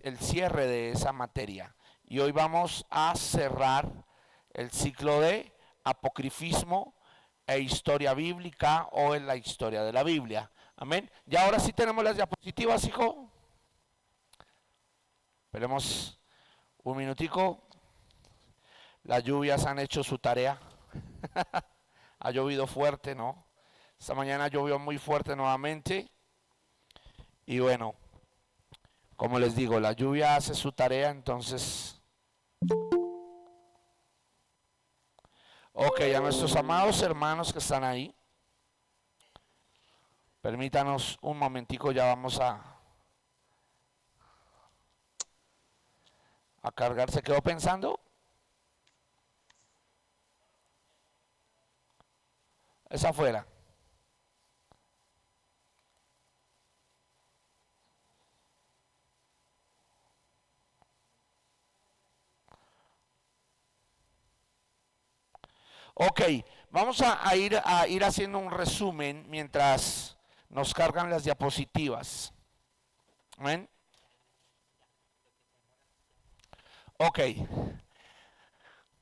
el cierre de esa materia. Y hoy vamos a cerrar el ciclo de apocrifismo e historia bíblica o en la historia de la Biblia. Amén. Y ahora sí tenemos las diapositivas, hijo. Esperemos un minutico. Las lluvias han hecho su tarea. Ha llovido fuerte, ¿no? Esta mañana llovió muy fuerte nuevamente. Y bueno, como les digo, la lluvia hace su tarea, entonces... Ok, a nuestros amados hermanos que están ahí, permítanos un momentico, ya vamos a cargar. ¿Se quedó pensando? Es afuera. Ok, vamos a ir haciendo un resumen mientras nos cargan las diapositivas. ¿Ven? Ok.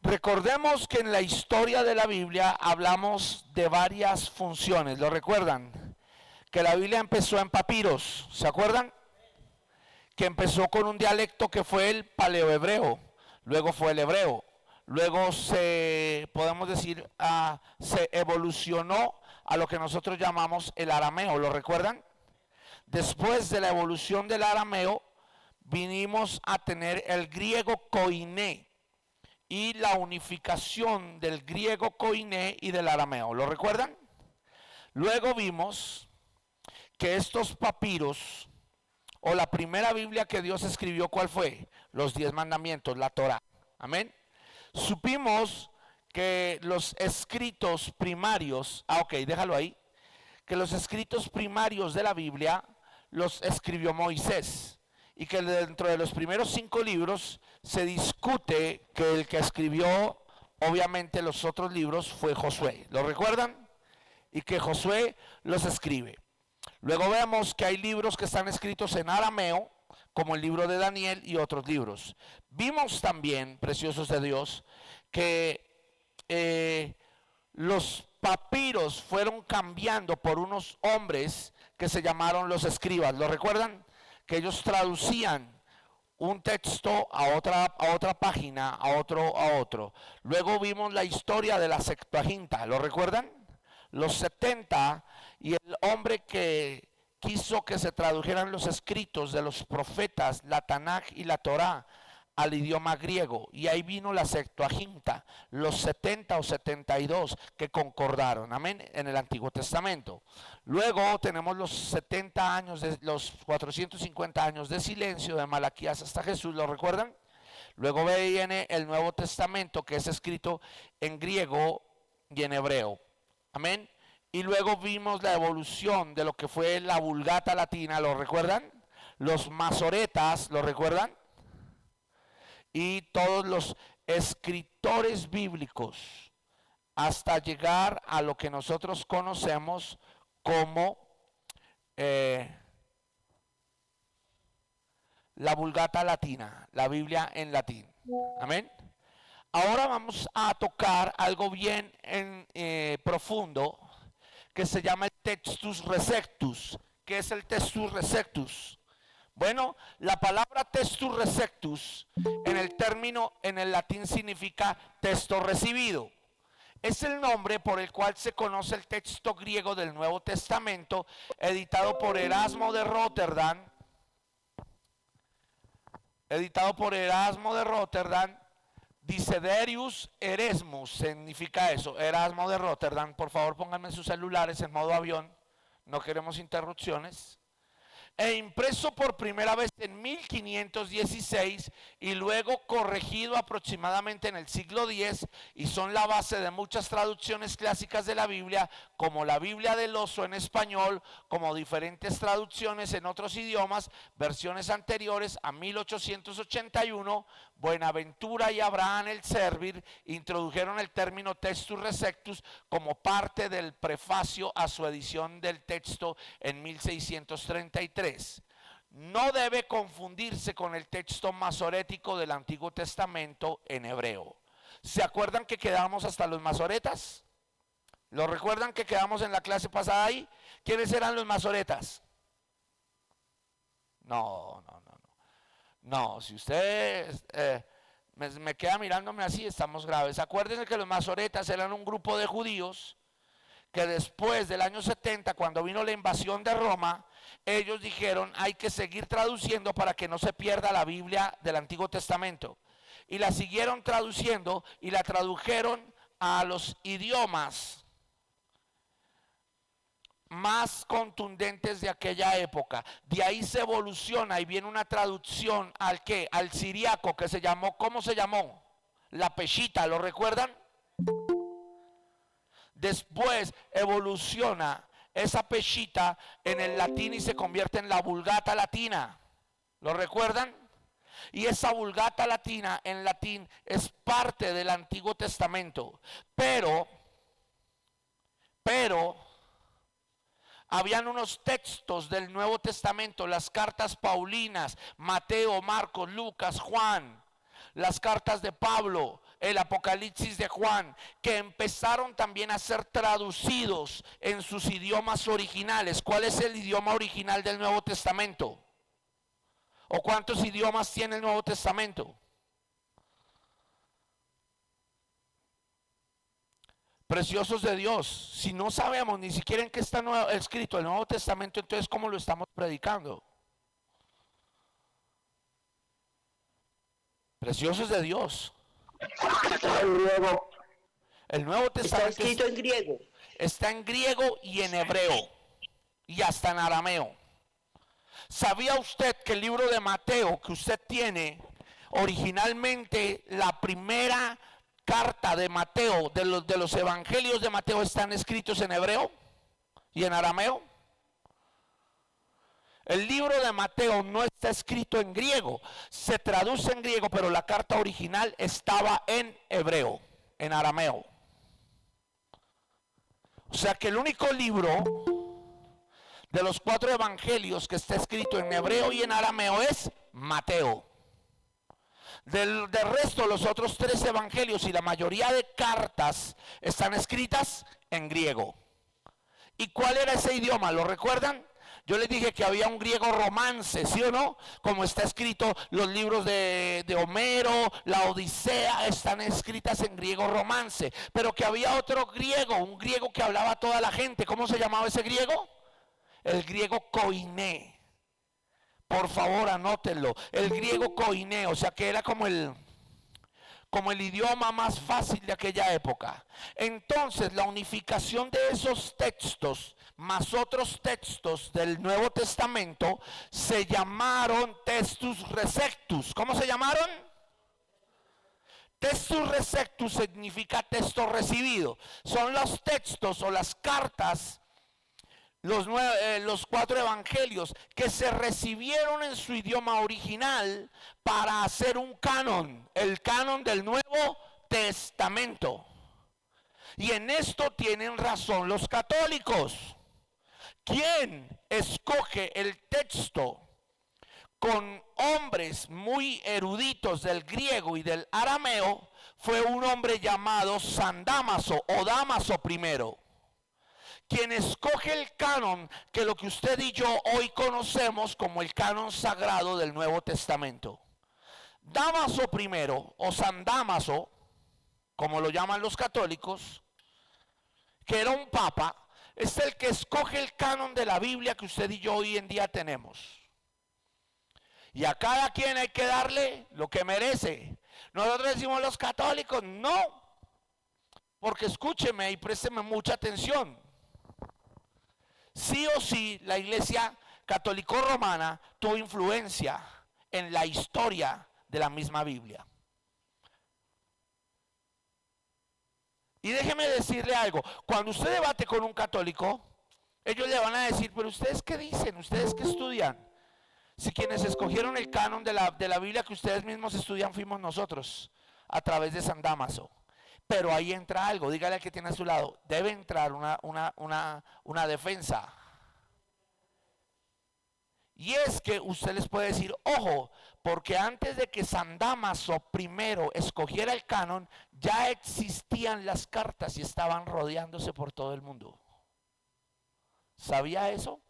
Recordemos que en la historia de la Biblia hablamos de varias funciones. ¿Lo recuerdan? Que la Biblia empezó en papiros. ¿Se acuerdan? Que empezó con un dialecto que fue el paleohebreo. Luego fue el hebreo. Luego podemos decir, se evolucionó a lo que nosotros llamamos el arameo. ¿Lo recuerdan? Después de la evolución del arameo, vinimos a tener el griego koiné y la unificación del griego koiné y del arameo. ¿Lo recuerdan? Luego vimos que estos papiros, o la primera Biblia que Dios escribió, ¿cuál fue? Los 10 mandamientos, la Torá. Amén. Supimos que los escritos primarios, ok, déjalo ahí, que los escritos primarios de la Biblia los escribió Moisés, y que dentro de los primeros 5 libros se discute que el que escribió obviamente los otros libros fue Josué. ¿Lo recuerdan? Y que Josué los escribe. Luego vemos que hay libros que están escritos en arameo, como el libro de Daniel y otros libros. Vimos también, preciosos de Dios, que los papiros fueron cambiando por unos hombres que se llamaron los escribas. ¿Lo recuerdan? Que ellos traducían un texto a otra página, a otro. Luego vimos la historia de la Septuaginta. ¿Lo recuerdan? Los 70 y el hombre que quiso que se tradujeran los escritos de los profetas, la Tanaj y la Torá, al idioma griego, y ahí vino la Septuaginta, los 70 o 72 que concordaron, amén, en el Antiguo Testamento. Luego tenemos los 70 años, los 450 años de silencio de Malaquías hasta Jesús, ¿lo recuerdan? Luego viene el Nuevo Testamento, que es escrito en griego y en hebreo, amén. Y luego vimos la evolución de lo que fue la Vulgata latina, ¿lo recuerdan? Los masoretas, ¿lo recuerdan? Y todos los escritores bíblicos hasta llegar a lo que nosotros conocemos como la Vulgata latina, la Biblia en latín. Amén. Ahora vamos a tocar algo bien profundo que se llama el Textus Receptus. ¿Qué es el Textus Receptus? Bueno, la palabra Textus Receptus en el latín significa texto recibido. Es el nombre por el cual se conoce el texto griego del Nuevo Testamento, editado por Erasmo de Rotterdam. Desiderius Erasmus significa eso, Erasmo de Rotterdam. Por favor, pónganme sus celulares en modo avión, no queremos interrupciones. E impreso por primera vez en 1516 y luego corregido aproximadamente en el siglo X, y son la base de muchas traducciones clásicas de la Biblia, como la Biblia del Oso en español, como diferentes traducciones en otros idiomas, versiones anteriores a 1881. Buenaventura y Abraham el Servir introdujeron el término Textus Receptus como parte del prefacio a su edición del texto en 1633. no debe confundirse con el texto masorético del Antiguo Testamento en hebreo. ¿Se acuerdan que quedamos hasta los masoretas? ¿Lo recuerdan que quedamos en la clase pasada ahí? ¿Quiénes eran los masoretas? No, no, no, no. No, si usted me queda mirándome así, estamos graves. Acuérdense que los masoretas eran un grupo de judíos que después del año 70, cuando vino la invasión de Roma, ellos dijeron hay que seguir traduciendo para que no se pierda la Biblia del Antiguo Testamento. Y la siguieron traduciendo y la tradujeron a los idiomas más contundentes de aquella época. De ahí se evoluciona y viene una traducción al ¿qué? Al siriaco, que se llamó, ¿cómo se llamó? La Peshita, ¿lo recuerdan? Después evoluciona esa Peshita en el latín y se convierte en la Vulgata latina. ¿Lo recuerdan? Y esa Vulgata latina en latín es parte del Antiguo Testamento. Pero habían unos textos del Nuevo Testamento, las cartas paulinas, Mateo, Marcos, Lucas, Juan, las cartas de Pablo, el Apocalipsis de Juan, que empezaron también a ser traducidos en sus idiomas originales. ¿Cuál es el idioma original del Nuevo Testamento? ¿O cuántos idiomas tiene el Nuevo Testamento? Preciosos de Dios, si no sabemos ni siquiera en qué está escrito el Nuevo Testamento, entonces ¿cómo lo estamos predicando? Preciosos de Dios. El Nuevo Testamento está escrito en griego. Está en griego y en hebreo y hasta en arameo. ¿Sabía usted que el libro de Mateo que usted tiene, originalmente la primera carta de Mateo, de los evangelios de Mateo, están escritos en hebreo y en arameo? El libro de Mateo no está escrito en griego, se traduce en griego, pero la carta original estaba en hebreo, en arameo. O sea que el único libro de los 4 evangelios que está escrito en hebreo y en arameo es Mateo. Del resto, los otros 3 evangelios y la mayoría de cartas están escritas en griego. ¿Y cuál era ese idioma? ¿Lo recuerdan? Yo les dije que había un griego romance, ¿sí o no? Como está escrito los libros de Homero, la Odisea, están escritas en griego romance. Pero que había otro griego, un griego que hablaba toda la gente. ¿Cómo se llamaba ese griego? El griego koiné. Por favor, anótenlo. El griego koiné, o sea que era como el idioma más fácil de aquella época. Entonces, la unificación de esos textos más otros textos del Nuevo Testamento se llamaron Textus Receptus. ¿Cómo se llamaron? Textus Receptus significa texto recibido. Son los textos o las cartas, los 4 evangelios que se recibieron en su idioma original para hacer un canon, el canon del Nuevo Testamento. Y en esto tienen razón los católicos. ¿Quién escoge el texto con hombres muy eruditos del griego y del arameo? Fue un hombre llamado San Dámaso o Dámaso I, quien escoge el canon, que lo que usted y yo hoy conocemos como el canon sagrado del Nuevo Testamento. Dámaso I o San Dámaso, como lo llaman los católicos, que era un papa, es el que escoge el canon de la Biblia que usted y yo hoy en día tenemos. Y a cada quien hay que darle lo que merece. Nosotros decimos los católicos, no. Porque escúcheme y présteme mucha atención. Sí o sí, la iglesia católico romana tuvo influencia en la historia de la misma Biblia. Y déjeme decirle algo, cuando usted debate con un católico, ellos le van a decir, pero ¿ustedes qué dicen? ¿Ustedes qué estudian? Si quienes escogieron el canon de la Biblia que ustedes mismos estudian fuimos nosotros, a través de San Dámaso. Pero ahí entra algo, dígale al que tiene a su lado, debe entrar una defensa. Y es que usted les puede decir, ojo, porque antes de que San Dámaso primero escogiera el canon, ya existían las cartas y estaban rodeándose por todo el mundo. ¿Sabía eso?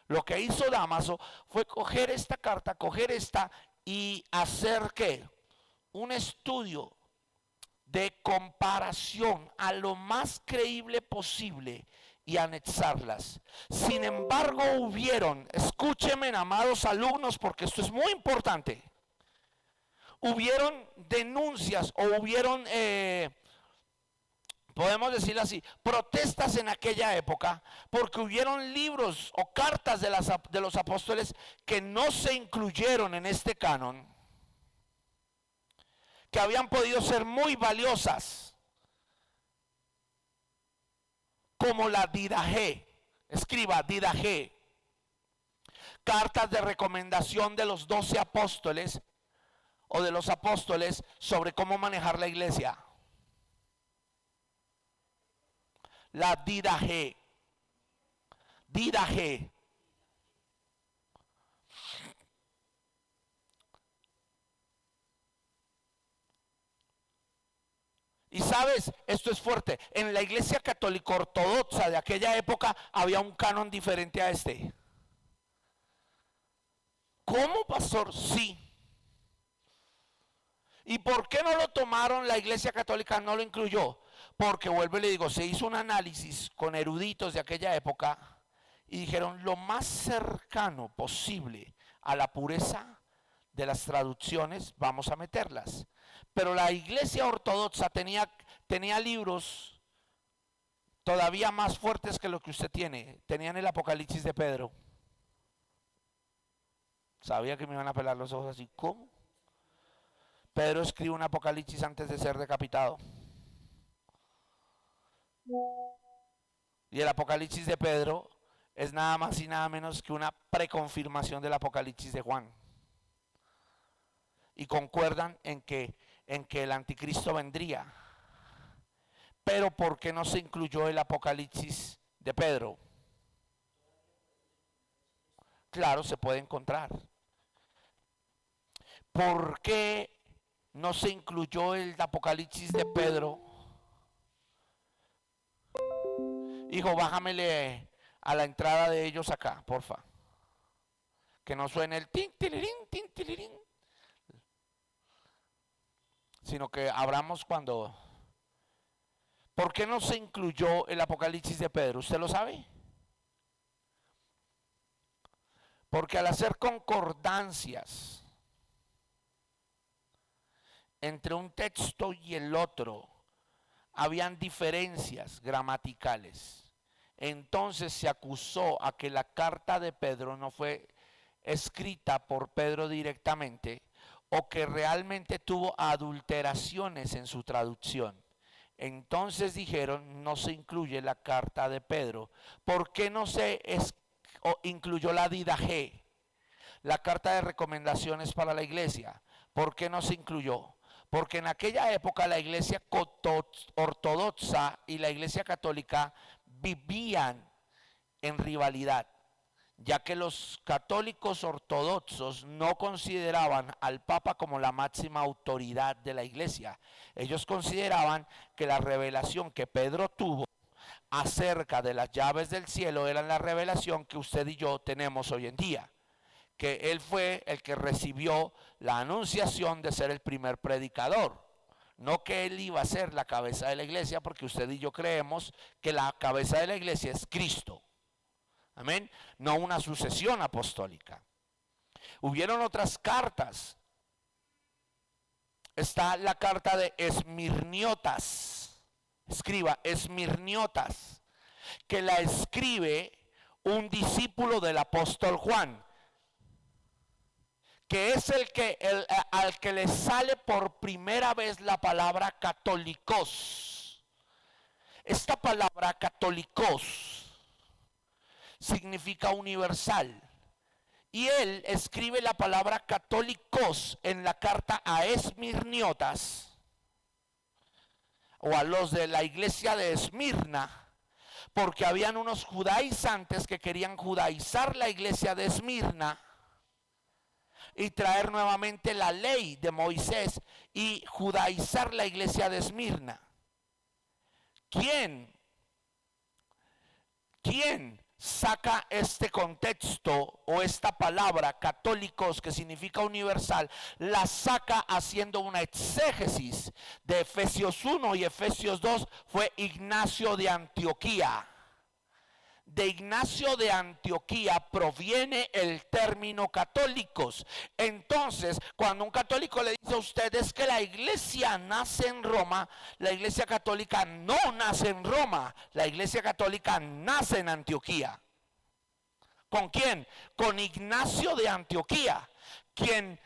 Lo que hizo Dámaso fue coger esta carta, coger esta y hacer ¿qué? Un estudio de comparación a lo más creíble posible y anexarlas. Sin embargo, escúchenme, amados alumnos, porque esto es muy importante, hubieron denuncias o hubieron, podemos decirlo así, protestas en aquella época, porque hubieron libros o cartas de los apóstoles que no se incluyeron en este canon, que habían podido ser muy valiosas, como la Didache. Escriba Didache. Cartas de recomendación de los 12 apóstoles o de los apóstoles sobre cómo manejar la iglesia. La Didache. Didache. Y sabes, esto es fuerte. En la iglesia católica ortodoxa de aquella época había un canon diferente a este. ¿Cómo, pastor? Sí. ¿Y por qué no lo tomaron? La iglesia católica no lo incluyó. Porque, vuelvo y le digo, se hizo un análisis con eruditos de aquella época y dijeron lo más cercano posible a la pureza de las traducciones vamos a meterlas. Pero la iglesia ortodoxa tenía libros todavía más fuertes que lo que usted tiene. Tenían el Apocalipsis de Pedro. Sabía que me iban a pelar los ojos así. ¿Cómo? Pedro escribe un Apocalipsis antes de ser decapitado. Y el Apocalipsis de Pedro es nada más y nada menos que una preconfirmación del Apocalipsis de Juan. Y concuerdan en que el anticristo vendría. Pero ¿por qué no se incluyó el Apocalipsis de Pedro? Claro, se puede encontrar. ¿Por qué no se incluyó el Apocalipsis de Pedro? Hijo, bájamele a la entrada de ellos acá, porfa. Que no suene el tin, tilirín, sino que abramos cuando... ¿Por qué no se incluyó el Apocalipsis de Pedro? ¿Usted lo sabe? Porque al hacer concordancias entre un texto y el otro, habían diferencias gramaticales. Entonces se acusó a que la carta de Pedro no fue escrita por Pedro directamente, o que realmente tuvo adulteraciones en su traducción. Entonces dijeron, no se incluye la carta de Pedro. ¿Por qué no se incluyó la Didache, la carta de recomendaciones para la iglesia? ¿Por qué no se incluyó? Porque en aquella época la iglesia ortodoxa y la iglesia católica vivían en rivalidad, ya que los católicos ortodoxos no consideraban al Papa como la máxima autoridad de la iglesia. Ellos consideraban que la revelación que Pedro tuvo acerca de las llaves del cielo era la revelación que usted y yo tenemos hoy en día, que él fue el que recibió la anunciación de ser el primer predicador. No que él iba a ser la cabeza de la iglesia, porque usted y yo creemos que la cabeza de la iglesia es Cristo. Amén. No una sucesión apostólica. Hubieron otras cartas. Está la carta de Esmirniotas. Escriba, Esmirniotas, que la escribe un discípulo del apóstol Juan, que es al que le sale por primera vez la palabra católicos. Esta palabra católicos significa universal. Y él escribe la palabra católicos en la carta a Esmirniotas, o a los de la iglesia de Esmirna, porque habían unos judaizantes que querían judaizar la iglesia de Esmirna y traer nuevamente la ley de Moisés y judaizar la iglesia de Esmirna. ¿Quién saca este contexto o esta palabra católicos, que significa universal, la saca haciendo una exégesis de Efesios 1 y Efesios 2? Fue Ignacio de Antioquía. De Ignacio de Antioquía proviene el término católicos. Entonces, cuando un católico le dice a ustedes que la iglesia nace en Roma, la iglesia católica no nace en Roma, la iglesia católica nace en Antioquía. ¿Con quién? Con Ignacio de Antioquía, quien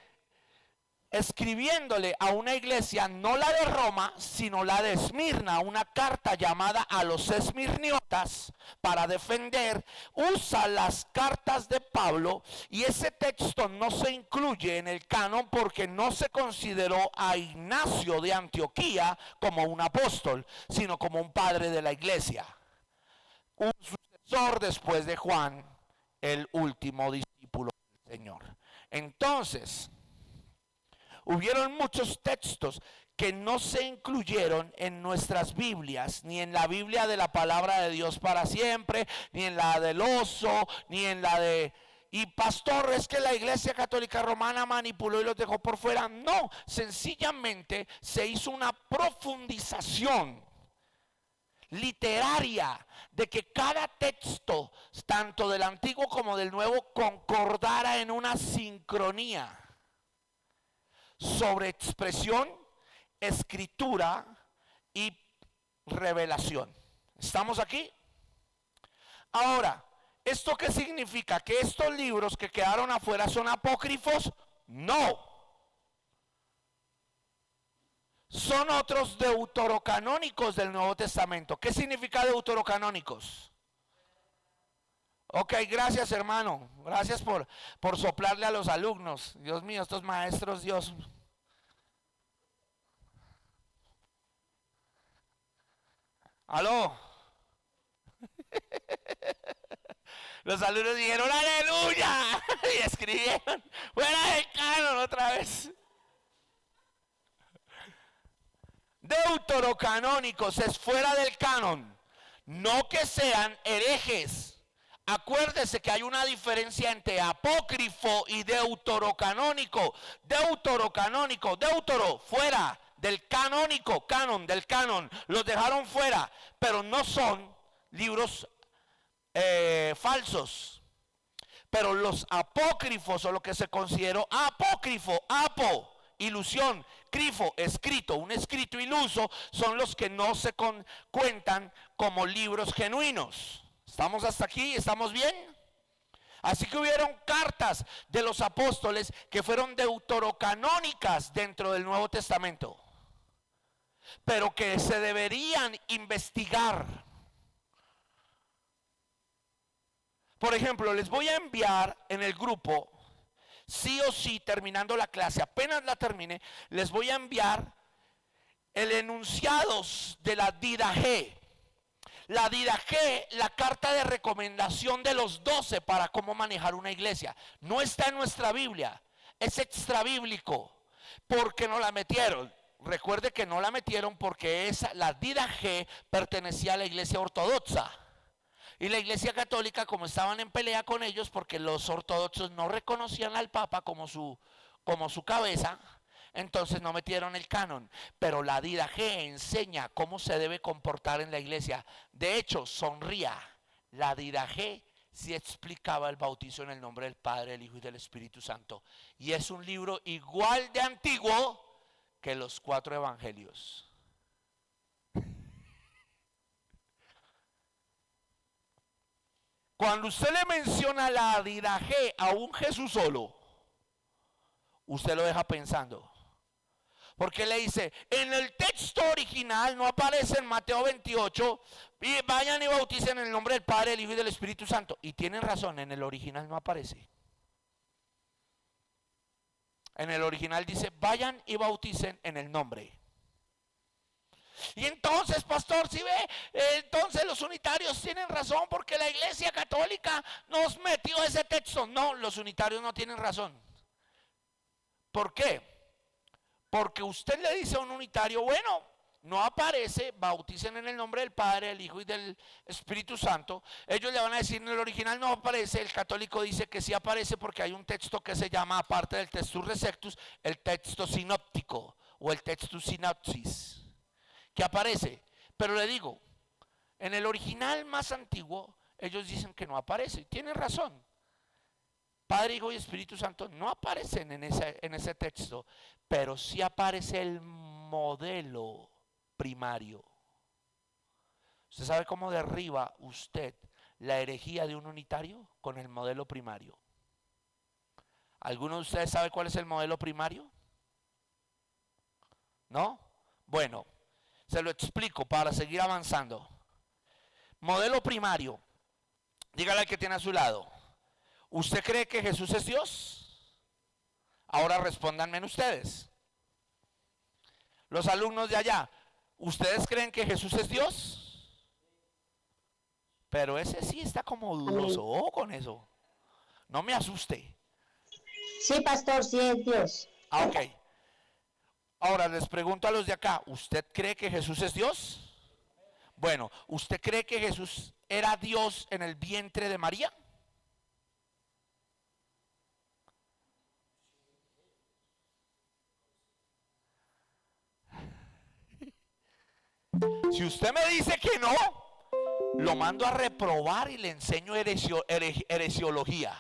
escribiéndole a una iglesia, no la de Roma, sino la de Esmirna, una carta llamada a los esmirniotas para defender, usa las cartas de Pablo, y ese texto no se incluye en el canon porque no se consideró a Ignacio de Antioquía como un apóstol, sino como un padre de la iglesia, un sucesor después de Juan, el último discípulo del Señor. Entonces, hubieron muchos textos que no se incluyeron en nuestras Biblias, ni en la Biblia de la Palabra de Dios para siempre, ni en la del oso, ni en la de... Y pastor, es que la iglesia católica romana manipuló y los dejó por fuera. No, sencillamente se hizo una profundización literaria de que cada texto, tanto del Antiguo como del Nuevo, concordara en una sincronía sobre expresión, escritura y revelación. ¿Estamos aquí? Ahora, ¿esto qué significa? ¿Que estos libros que quedaron afuera son apócrifos? No. Son otros deuterocanónicos del Nuevo Testamento. ¿Qué significa deuterocanónicos? Ok, gracias hermano. Gracias por soplarle a los alumnos. Dios mío, estos maestros, Dios. Aló. Los alumnos dijeron aleluya y escribieron fuera del canon otra vez. Deuterocanónicos es fuera del canon, no que sean herejes. Acuérdese que hay una diferencia entre apócrifo y deuterocanónico. Deuterocanónico, deutero, fuera del canónico, canon, del canon. Los dejaron fuera, pero no son libros falsos. Pero los apócrifos, o lo que se consideró apócrifo, apo, ilusión, crifo, escrito, un escrito iluso, son los que no se cuentan como libros genuinos. ¿Estamos hasta aquí? ¿Estamos bien? Así que hubieron cartas de los apóstoles que fueron deuterocanónicas dentro del Nuevo Testamento, pero que se deberían investigar. Por ejemplo, les voy a enviar en el grupo, sí o sí, terminando la clase, apenas la termine, les voy a enviar el enunciados de la Didache. La Didache, la carta de recomendación de los 12 para cómo manejar una iglesia. No está en nuestra Biblia, es extrabíblico. ¿Por qué no la metieron? Recuerde que no la metieron porque la Didache pertenecía a la iglesia ortodoxa. Y la iglesia católica, como estaban en pelea con ellos porque los ortodoxos no reconocían al Papa como su cabeza, entonces no metieron el canon. Pero la Didache enseña cómo se debe comportar en la iglesia. De hecho, sonría, la Didache sí explicaba el bautizo en el nombre del Padre, del Hijo y del Espíritu Santo. Y es un libro igual de antiguo que los 4 evangelios. Cuando usted le menciona la Didache a un Jesús solo, usted lo deja pensando. Porque le dice, en el texto original no aparece en Mateo 28, y vayan y bauticen en el nombre del Padre, del Hijo y del Espíritu Santo. Y tienen razón, en el original no aparece. En el original dice, vayan y bauticen en el nombre. Y entonces, pastor, si ve, entonces los unitarios tienen razón porque la Iglesia Católica nos metió ese texto. No, los unitarios no tienen razón. ¿Por qué? Porque usted le dice a un unitario, bueno, no aparece, bauticen en el nombre del Padre, del Hijo y del Espíritu Santo. Ellos le van a decir, en el original no aparece. El católico dice que sí aparece porque hay un texto que se llama, aparte del Textus Receptus, el texto sinóptico o el Textus Synopsis, que aparece. Pero le digo, en el original más antiguo, ellos dicen que no aparece. Tienen razón. Padre, Hijo y Espíritu Santo no aparecen en ese texto, pero sí aparece el modelo primario. ¿Usted sabe cómo derriba usted la herejía de un unitario? Con el modelo primario. ¿Alguno de ustedes sabe cuál es el modelo primario? ¿No? Bueno, se lo explico para seguir avanzando. Modelo primario. Dígale al que tiene a su lado. ¿Usted cree que Jesús es Dios? Ahora respóndanme ustedes. Los alumnos de allá, ¿ustedes creen que Jesús es Dios? Pero ese sí está como dudoso con eso. No me asuste. Sí, pastor, sí es Dios. Ok. Ahora les pregunto a los de acá, ¿usted cree que Jesús es Dios? Bueno, ¿usted cree que Jesús era Dios en el vientre de María? Si usted me dice que no, lo mando a reprobar y le enseño heresiología.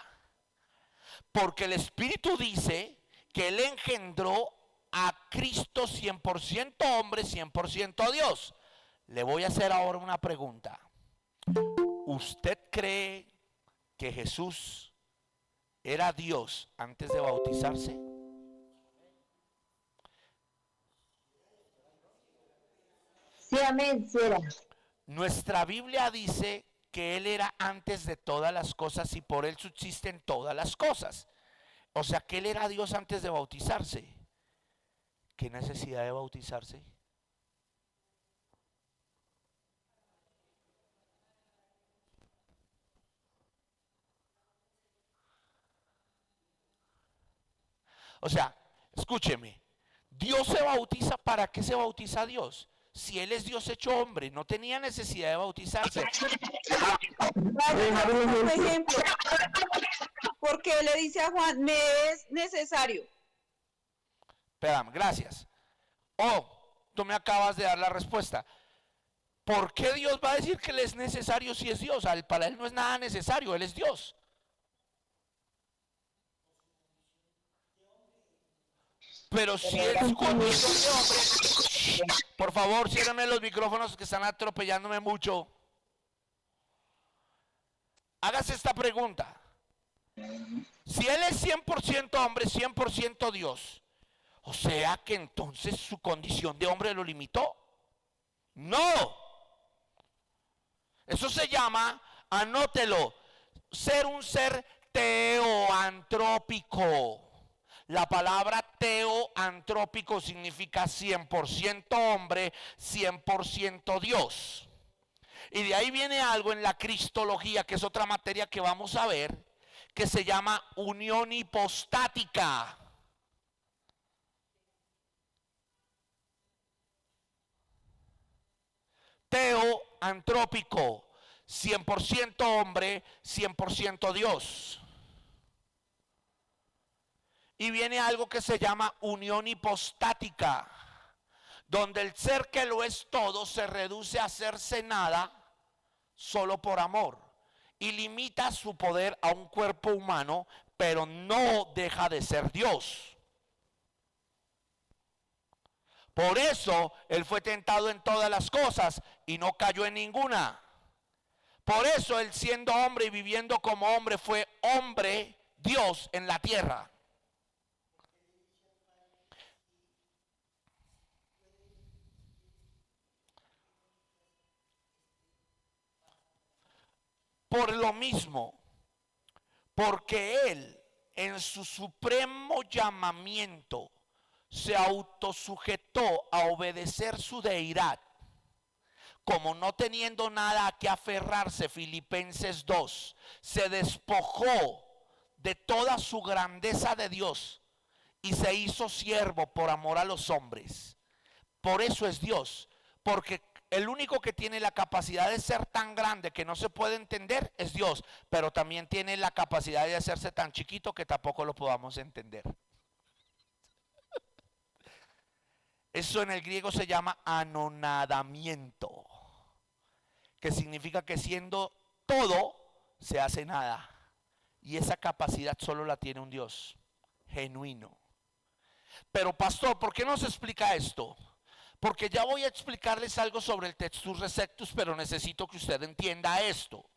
Porque el Espíritu dice que Él engendró a Cristo 100% hombre, 100% Dios. Le voy a hacer ahora una pregunta. ¿Usted cree que Jesús era Dios antes de bautizarse? Sí, amén, sí era. Nuestra Biblia dice que Él era antes de todas las cosas y por Él subsisten todas las cosas. O sea que Él era Dios antes de bautizarse. ¿Qué necesidad de bautizarse? O sea, escúcheme, Dios se bautiza, ¿para qué se bautiza Dios? Si Él es Dios hecho hombre, no tenía necesidad de bautizarse. Por ejemplo, porque le dice a Juan, me es necesario. Espérame, gracias. Oh, tú me acabas de dar la respuesta. ¿Por qué Dios va a decir que le es necesario si es Dios? Para Él no es nada necesario, Él es Dios. Pero si es su condición de hombre, por favor, ciérrenme los micrófonos que están atropellándome mucho. Hágase esta pregunta. Si Él es 100% hombre, 100% Dios, o sea que entonces su condición de hombre lo limitó. No. Eso se llama, anótelo, ser un ser teoantrópico. La palabra teoantrópico significa 100% hombre, 100% Dios. Y de ahí viene algo en la cristología, que es otra materia que vamos a ver, que se llama unión hipostática. Teoantrópico, 100% hombre, 100% Dios. Y viene algo que se llama unión hipostática, donde el ser que lo es todo se reduce a hacerse nada solo por amor y limita su poder a un cuerpo humano, pero no deja de ser Dios. Por eso Él fue tentado en todas las cosas y no cayó en ninguna. Por eso Él, siendo hombre y viviendo como hombre, fue hombre, Dios en la tierra. Por lo mismo, porque Él en su supremo llamamiento se autosujetó a obedecer su deidad como no teniendo nada a que aferrarse, Filipenses 2, se despojó de toda su grandeza de Dios y se hizo siervo por amor a los hombres. Por eso es Dios, porque el único que tiene la capacidad de ser tan grande que no se puede entender es Dios, pero también tiene la capacidad de hacerse tan chiquito que tampoco lo podamos entender. Eso en el griego se llama anonadamiento, que significa que siendo todo se hace nada. Y esa capacidad solo la tiene un Dios genuino. Pero pastor, ¿por qué no se explica esto? Porque ya voy a explicarles algo sobre el textus receptus, pero necesito que usted entienda esto.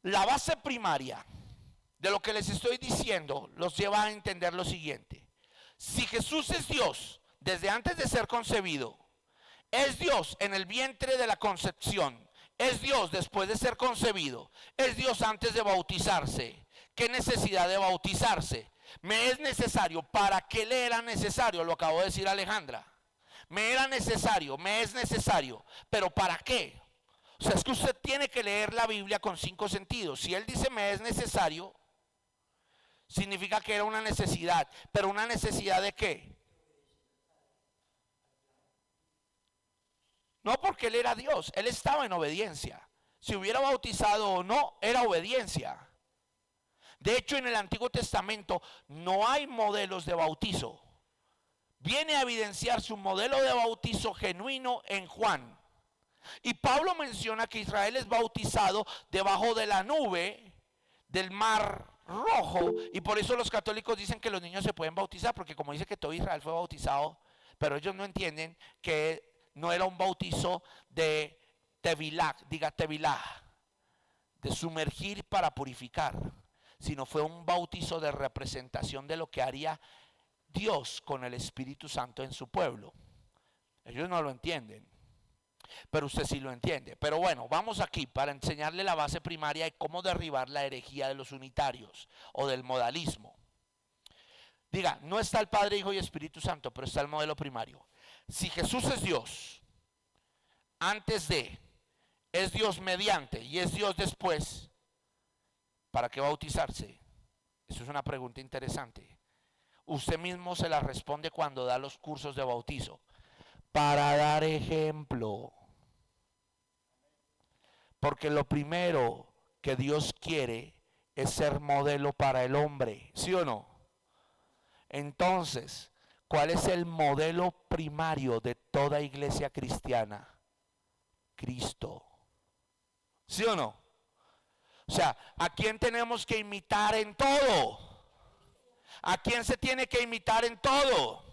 La base primaria de lo que les estoy diciendo los lleva a entender lo siguiente. Si Jesús es Dios desde antes de ser concebido, es Dios en el vientre de la concepción, es Dios después de ser concebido, es Dios antes de bautizarse, ¿qué necesidad de bautizarse? Me es necesario. ¿Para qué le era necesario? Lo acabo de decir Alejandra. Me era necesario, me es necesario. ¿Pero para qué? O sea, es que usted tiene que leer la Biblia con 5 sentidos. Si él dice me es necesario, significa que era una necesidad. ¿Pero una necesidad de qué? No, porque él era Dios. Él estaba en obediencia. Si hubiera bautizado o no, era obediencia. De hecho, en el Antiguo Testamento no hay modelos de bautizo. Viene a evidenciarse un modelo de bautizo genuino en Juan. Y Pablo menciona que Israel es bautizado debajo de la nube del mar Rojo. Y por eso los católicos dicen que los niños se pueden bautizar, porque como dice que todo Israel fue bautizado, pero ellos no entienden que no era un bautizo de tevilá, diga tevilá, de sumergir para purificar, sino fue un bautizo de representación de lo que haría Dios con el Espíritu Santo en su pueblo. Ellos no lo entienden, pero usted sí lo entiende. Pero bueno, vamos aquí para enseñarle la base primaria y cómo derribar la herejía de los unitarios o del modalismo. Diga, no está el Padre, Hijo y Espíritu Santo, pero está el modelo primario. Si Jesús es Dios antes de, es Dios mediante y es Dios después, ¿para qué bautizarse? Eso es una pregunta interesante. Usted mismo se la responde cuando da los cursos de bautizo. Para dar ejemplo. Porque lo primero que Dios quiere es ser modelo para el hombre, ¿sí o no? Entonces, ¿cuál es el modelo primario de toda iglesia cristiana? Cristo. ¿Sí o no? O sea, ¿a quién tenemos que imitar en todo? ¿A quién se tiene que imitar en todo?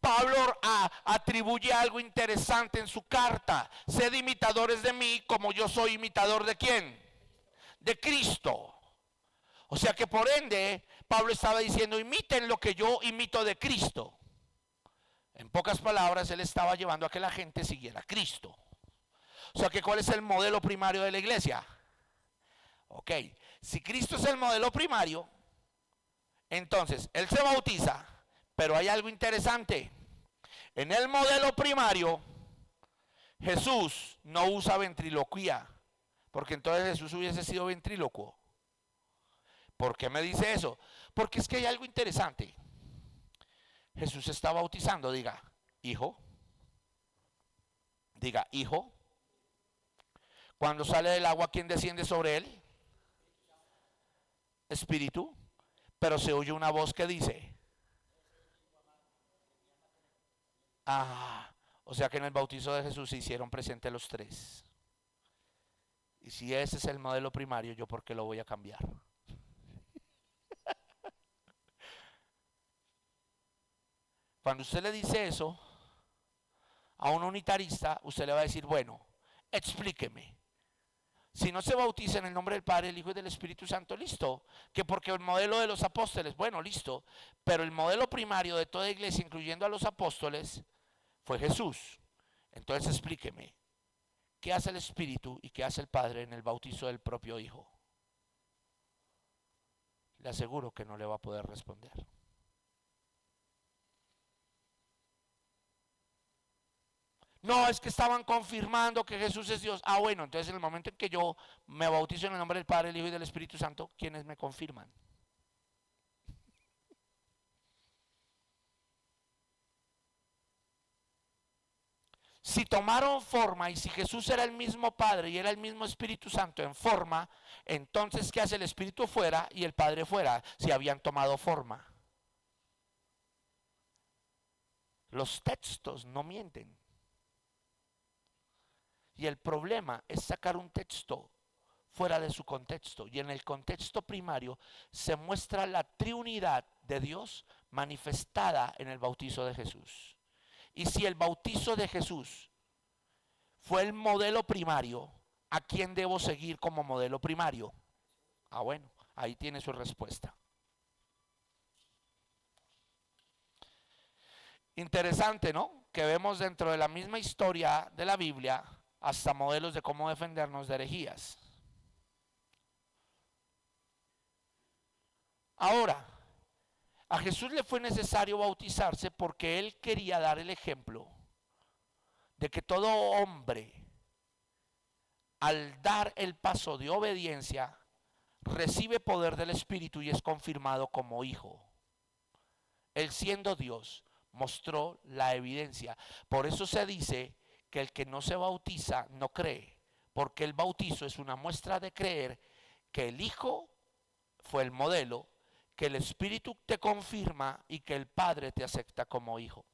Pablo atribuye algo interesante en su carta. Sed imitadores de mí como yo soy imitador de ¿quién? De Cristo. O sea que por ende, Pablo estaba diciendo, imiten lo que yo imito de Cristo. En pocas palabras, él estaba llevando a que la gente siguiera a Cristo. O sea que ¿cuál es el modelo primario de la iglesia? Ok, si Cristo es el modelo primario, entonces él se bautiza, pero hay algo interesante. En el modelo primario, Jesús no usa ventriloquía, porque entonces Jesús hubiese sido ventrílocuo. ¿Por qué me dice eso? Porque es que hay algo interesante. Jesús está bautizando, diga, hijo. Diga, hijo. Cuando sale del agua, ¿quién desciende sobre él? Espíritu. Pero se oye una voz que dice, o sea que en el bautizo de Jesús se hicieron presentes los tres. Y si ese es el modelo primario, ¿yo por qué lo voy a cambiar? Cuando usted le dice eso a un unitarista, usted le va a decir, bueno, explíqueme. Si no se bautiza en el nombre del Padre, del Hijo y del Espíritu Santo, listo. Que porque el modelo de los apóstoles, bueno, listo. Pero el modelo primario de toda iglesia, incluyendo a los apóstoles, fue Jesús. Entonces explíqueme, ¿qué hace el Espíritu y qué hace el Padre en el bautizo del propio Hijo? Le aseguro que no le va a poder responder. No, es que estaban confirmando que Jesús es Dios. Ah, bueno, entonces en el momento en que yo me bautizo en el nombre del Padre, del Hijo y del Espíritu Santo, ¿quiénes me confirman? Si tomaron forma y si Jesús era el mismo Padre y era el mismo Espíritu Santo en forma, entonces ¿qué hace el Espíritu fuera y el Padre fuera si habían tomado forma? Los textos no mienten. Y el problema es sacar un texto fuera de su contexto. Y en el contexto primario se muestra la triunidad de Dios manifestada en el bautizo de Jesús. Y si el bautizo de Jesús fue el modelo primario, ¿a quién debo seguir como modelo primario? Ah, bueno, ahí tiene su respuesta. Interesante, ¿no? Que vemos dentro de la misma historia de la Biblia hasta modelos de cómo defendernos de herejías. Ahora, a Jesús le fue necesario bautizarse porque él quería dar el ejemplo de que todo hombre, al dar el paso de obediencia, recibe poder del Espíritu y es confirmado como hijo. Él siendo Dios mostró la evidencia. Por eso se dice que el que no se bautiza no cree, porque el bautizo es una muestra de creer que el Hijo fue el modelo, que el Espíritu te confirma y que el Padre te acepta como hijo.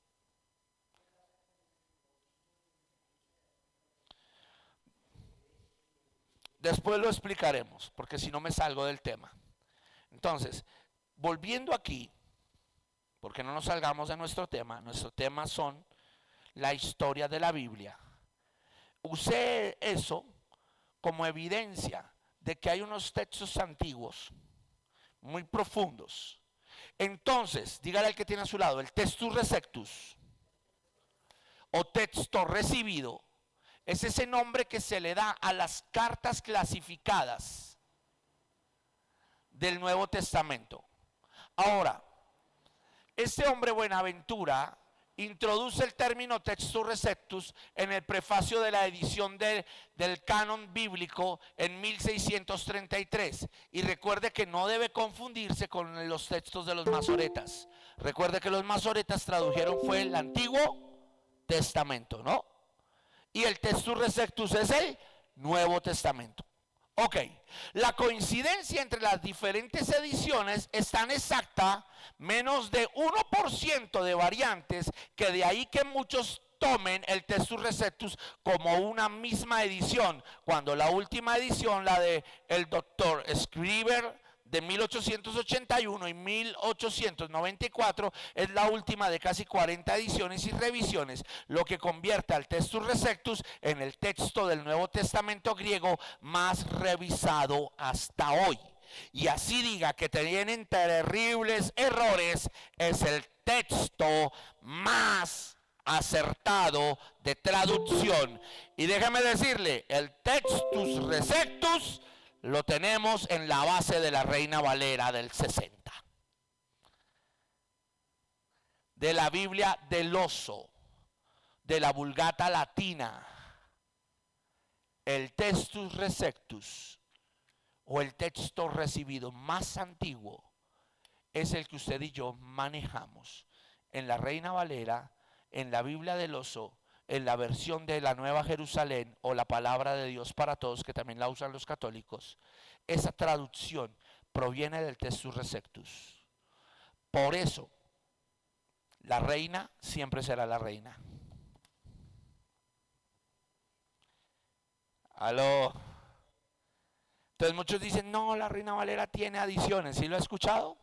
Después lo explicaremos, porque si no me salgo del tema. Entonces, volviendo aquí, porque no nos salgamos de nuestro tema son la historia de la Biblia. Usé eso como evidencia de que hay unos textos antiguos muy profundos. Entonces, dígale al que tiene a su lado, el textus receptus o texto recibido es ese nombre que se le da a las cartas clasificadas del Nuevo Testamento. Ahora, este hombre Buenaventura introduce el término textus receptus en el prefacio de la edición del canon bíblico en 1633. Y recuerde que no debe confundirse con los textos de los masoretas. Recuerde que los masoretas tradujeron fue el Antiguo Testamento, ¿no? Y el textus receptus es el Nuevo Testamento. Ok, la coincidencia entre las diferentes ediciones es tan exacta, menos de 1% de variantes, que de ahí que muchos tomen el textus receptus como una misma edición, cuando la última edición, la de el doctor Scrivener de 1881 y 1894, es la última de casi 40 ediciones y revisiones, lo que convierte al textus receptus en el texto del Nuevo Testamento griego más revisado hasta hoy. Y así diga que tienen terribles errores, es el texto más acertado de traducción. Y déjame decirle, el textus receptus lo tenemos en la base de la Reina Valera del 60, de la Biblia del Oso, de la Vulgata Latina. El textus receptus o el texto recibido más antiguo es el que usted y yo manejamos en la Reina Valera, en la Biblia del Oso, en la versión de la Nueva Jerusalén o la Palabra de Dios para Todos, que también la usan los católicos. Esa traducción proviene del textus receptus. Por eso, la reina siempre será la reina. Aló. Entonces muchos dicen, no, la Reina Valera tiene adiciones. ¿Sí lo ha escuchado?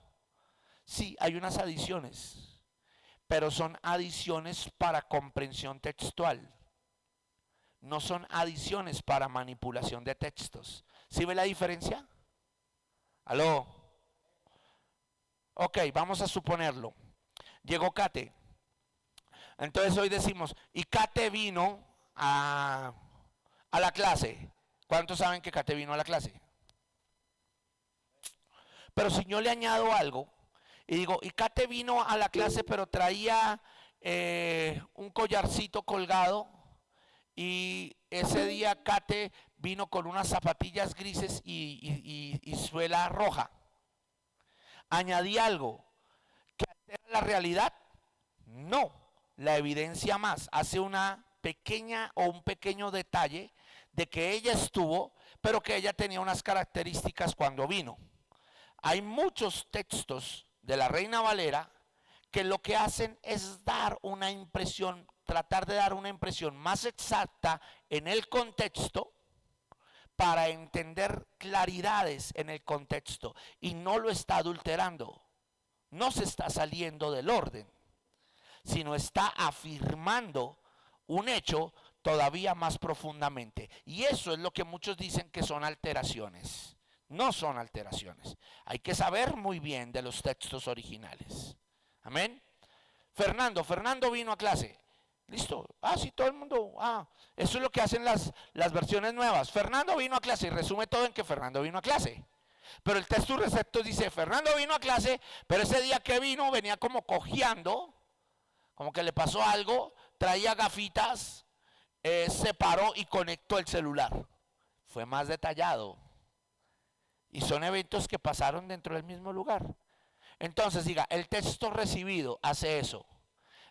Sí, hay unas adiciones, pero son adiciones para comprensión textual. No son adiciones para manipulación de textos. ¿Sí ve la diferencia? ¿Aló? Ok, vamos a suponerlo. Llegó Kate. Entonces hoy decimos, y Kate vino a la clase. ¿Cuántos saben que Kate vino a la clase? Pero si yo le añado algo y digo, y Kate vino a la clase pero traía un collarcito colgado Y ese día Kate vino con unas zapatillas grises y suela roja. ¿Añadí algo que altera la realidad? No, la evidencia más. Hace una pequeña o un pequeño detalle de que ella estuvo, pero que ella tenía unas características cuando vino. Hay muchos textos de la Reina Valera que lo que hacen es dar una impresión, tratar de dar una impresión más exacta en el contexto para entender claridades en el contexto, y no lo está adulterando, no se está saliendo del orden, sino está afirmando un hecho todavía más profundamente. Y eso es lo que muchos dicen que son alteraciones. No son alteraciones. Hay que saber muy bien de los textos originales. Amén. Fernando vino a clase. Listo. Sí, todo el mundo. Eso es lo que hacen las versiones nuevas. Fernando vino a clase y resume todo en que Fernando vino a clase. Pero el texto recepto dice: Fernando vino a clase, pero ese día que vino venía como cojeando, como que le pasó algo, traía gafitas, se paró y conectó el celular. Fue más detallado. Y son eventos que pasaron dentro del mismo lugar. Entonces diga, el texto recibido hace eso.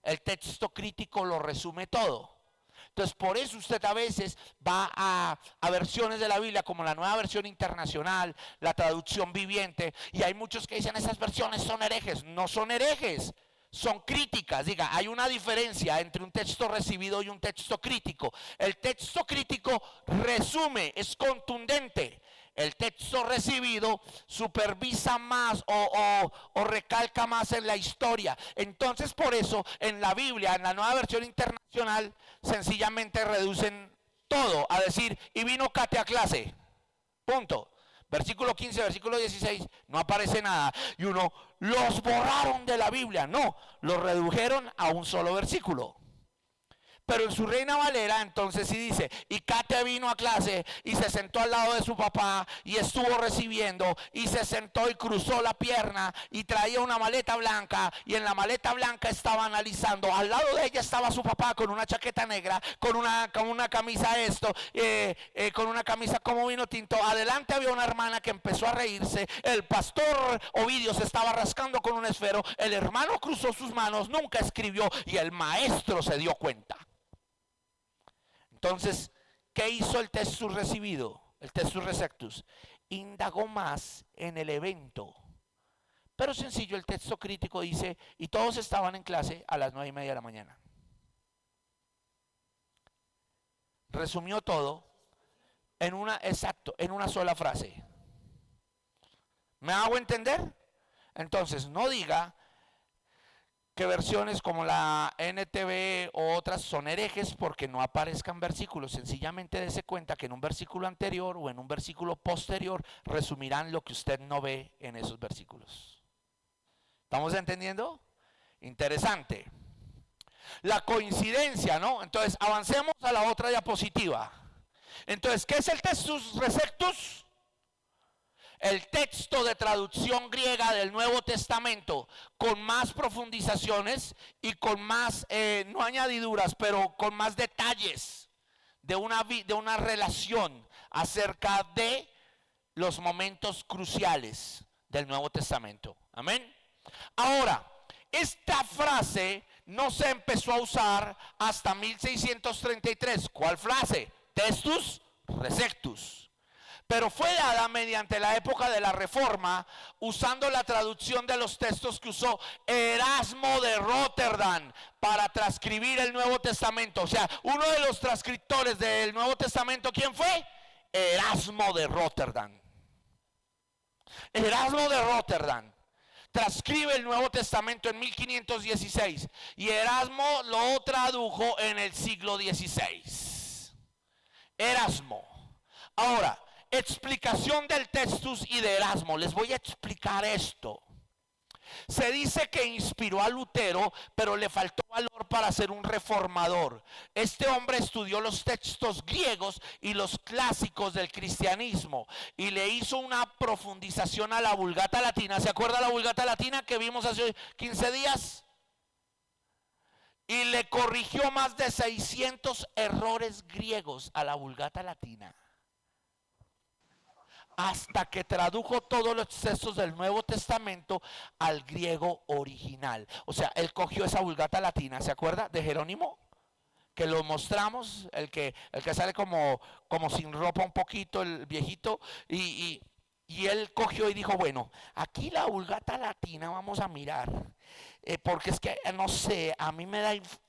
El texto crítico lo resume todo. Entonces por eso usted a veces va a versiones de la Biblia como la Nueva Versión Internacional, la traducción viviente, y hay muchos que dicen esas versiones son herejes. No son herejes, son críticas. Diga, hay una diferencia entre un texto recibido y un texto crítico. El texto crítico resume, es contundente. El texto recibido supervisa más o recalca más en la historia. Entonces por eso en la Biblia, en la Nueva Versión Internacional, sencillamente reducen todo a decir: y vino Kate a clase, punto. Versículo 15, versículo 16, no aparece nada. Y uno, los borraron de la Biblia. No, los redujeron a un solo versículo. Pero en su Reina Valera entonces sí dice: y Kate vino a clase y se sentó al lado de su papá y estuvo recibiendo, y se sentó y cruzó la pierna y traía una maleta blanca, y en la maleta blanca estaba analizando. Al lado de ella estaba su papá con una chaqueta negra, con una camisa con una camisa como vino tinto. Adelante había una hermana que empezó a reírse. El pastor Ovidio se estaba rascando con un esfero. El hermano cruzó sus manos, nunca escribió, y el maestro se dio cuenta. Entonces, ¿qué hizo el textus recibido? El textus receptus indagó más en el evento. Pero sencillo, el texto crítico dice: y todos estaban en clase a las 9:30 de la mañana. Resumió todo en una sola frase. ¿Me hago entender? Entonces, no diga que versiones como la NTV o otras son herejes porque no aparezcan versículos. Sencillamente dése cuenta que en un versículo anterior o en un versículo posterior resumirán lo que usted no ve en esos versículos. ¿Estamos entendiendo? Interesante. La coincidencia, ¿no? Entonces avancemos a la otra diapositiva. Entonces, ¿qué es el textus receptus? El texto de traducción griega del Nuevo Testamento con más profundizaciones y con más, no añadiduras, pero con más detalles de una relación acerca de los momentos cruciales del Nuevo Testamento. Amén. Ahora, esta frase no se empezó a usar hasta 1633. ¿Cuál frase? Textus receptus. Pero fue dada mediante la época de la Reforma, usando la traducción de los textos que usó Erasmo de Rotterdam para transcribir el Nuevo Testamento. O sea, uno de los transcriptores del Nuevo Testamento, ¿quién fue? Erasmo de Rotterdam. Erasmo de Rotterdam transcribe el Nuevo Testamento en 1516 y Erasmo lo tradujo en el siglo XVI. Erasmo. Ahora, explicación del textus y de Erasmo. Les voy a explicar esto. Se dice que inspiró a Lutero, pero le faltó valor para ser un reformador. Este hombre estudió los textos griegos y los clásicos del cristianismo y le hizo una profundización a la Vulgata Latina. ¿Se acuerda la Vulgata Latina que vimos hace 15 días? y le corrigió más de 600 errores griegos a la Vulgata Latina, hasta que tradujo todos los textos del Nuevo Testamento al griego original. O sea, él cogió esa Vulgata Latina, ¿se acuerda? De Jerónimo, que lo mostramos, el que sale como sin ropa un poquito, el viejito, y él cogió y dijo, bueno, aquí la Vulgata Latina vamos a mirar, porque es que, no sé, a mí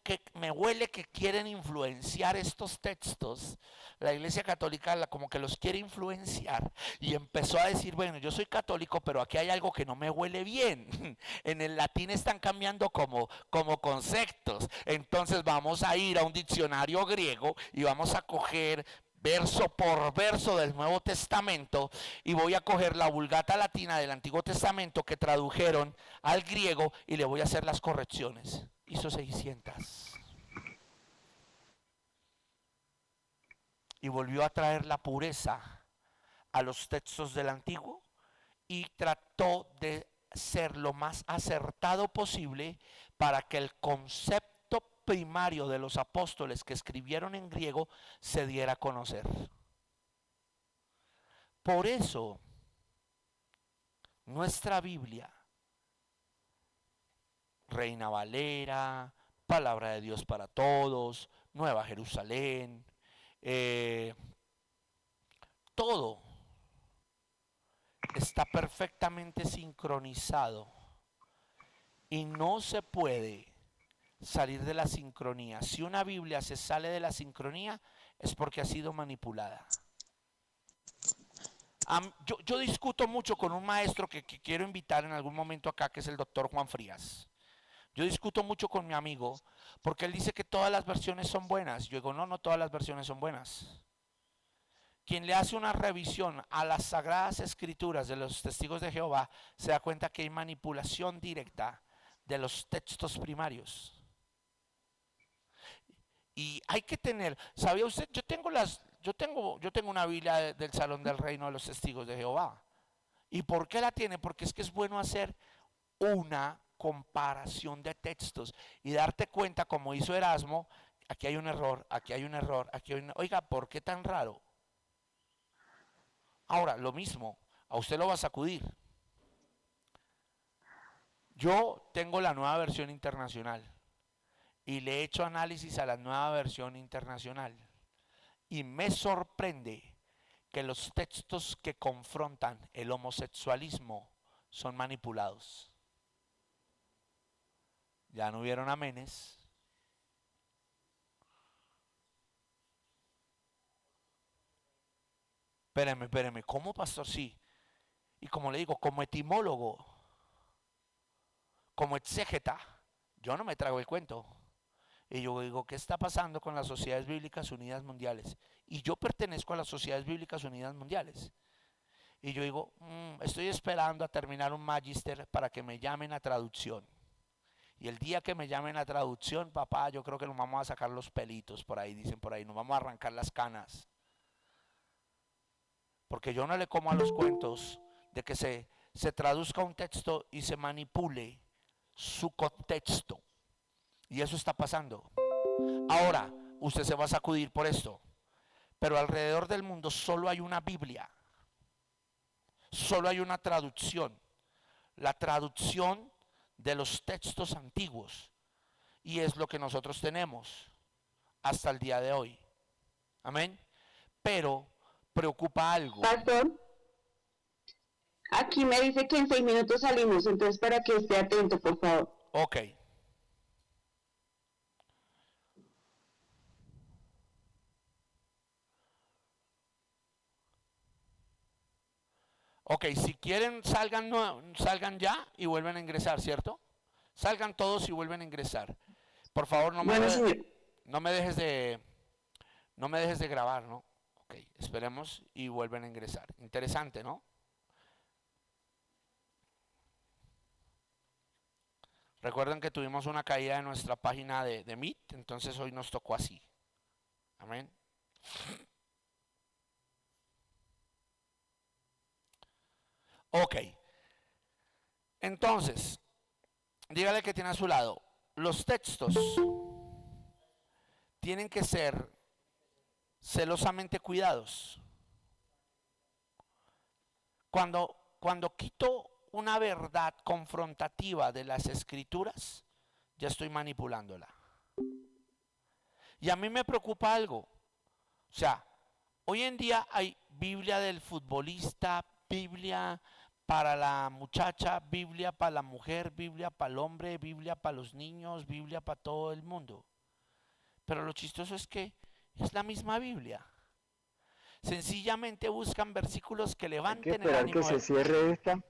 que me huele que quieren influenciar estos textos. La Iglesia Católica como que los quiere influenciar, y empezó a decir, bueno, yo soy católico, pero aquí hay algo que no me huele bien. En el latín están cambiando como conceptos. Entonces vamos a ir a un diccionario griego y vamos a coger verso por verso del Nuevo Testamento, y voy a coger la Vulgata Latina del Antiguo Testamento que tradujeron al griego y le voy a hacer las correcciones. Hizo 600. Y volvió a traer la pureza a los textos del Antiguo y trató de ser lo más acertado posible para que el concepto primario de los apóstoles que escribieron en griego se diera a conocer. Por eso, nuestra Biblia, Reina Valera, Palabra de Dios para Todos, Nueva Jerusalén, todo está perfectamente sincronizado y no se puede salir de la sincronía. Si una Biblia se sale de la sincronía es porque ha sido manipulada. Yo discuto mucho con un maestro que quiero invitar en algún momento acá, que es el doctor Juan Frías. Yo discuto mucho con mi amigo porque él dice que todas las versiones son buenas. Yo digo, no todas las versiones son buenas. Quien le hace una revisión a las sagradas escrituras de los testigos de Jehová se da cuenta que hay manipulación directa de los textos primarios. Y hay que tener, ¿sabía usted? Yo tengo una Biblia del Salón del Reino de los Testigos de Jehová. ¿Y por qué la tiene? Porque es que es bueno hacer una comparación de textos y darte cuenta, como hizo Erasmo, aquí hay un error, aquí hay un error, aquí hay un... Oiga, ¿por qué tan raro? Ahora, lo mismo, a usted lo va a sacudir. Yo tengo la nueva versión internacional y le he hecho análisis a la nueva versión internacional y me sorprende que los textos que confrontan el homosexualismo son manipulados. Ya no hubieron amenes. Espéreme, ¿cómo, pastor? Sí. Y como le digo, como etimólogo, como exégeta, yo no me trago el cuento. Y yo digo, ¿qué está pasando con las Sociedades Bíblicas Unidas Mundiales? Y yo pertenezco a las Sociedades Bíblicas Unidas Mundiales. Y yo digo, estoy esperando a terminar un magíster para que me llamen a traducción. Y el día que me llamen a traducción, papá, yo creo que nos vamos a sacar los pelitos por ahí, dicen por ahí, nos vamos a arrancar las canas. Porque yo no le como a los cuentos de que se traduzca un texto y se manipule su contexto. Y eso está pasando. Ahora, usted se va a sacudir por esto. Pero alrededor del mundo solo hay una Biblia. Solo hay una traducción. La traducción de los textos antiguos. Y es lo que nosotros tenemos hasta el día de hoy. Amén. Pero preocupa algo. Pastor, aquí me dice que en 6 minutos salimos, entonces para que esté atento, por favor. Ok. Ok, si quieren salgan, salgan ya y vuelven a ingresar, ¿cierto? Salgan todos y vuelven a ingresar. Por favor, no me dejes de grabar, ¿no? Ok, esperemos y vuelven a ingresar. Interesante, ¿no? Recuerden que tuvimos una caída en nuestra página de Meet, entonces hoy nos tocó así. Amén. Ok. Entonces, dígale que tiene a su lado los textos tienen que ser celosamente cuidados. Cuando quito una verdad confrontativa de las escrituras, ya estoy manipulándola. Y a mí me preocupa algo. O sea, hoy en día hay Biblia del futbolista, Biblia para la muchacha, Biblia para la mujer, Biblia para el hombre, Biblia para los niños, Biblia para todo el mundo. Pero lo chistoso es que es la misma Biblia. Sencillamente buscan versículos que Hay que levanten el esperar que ánimo. se cierre esta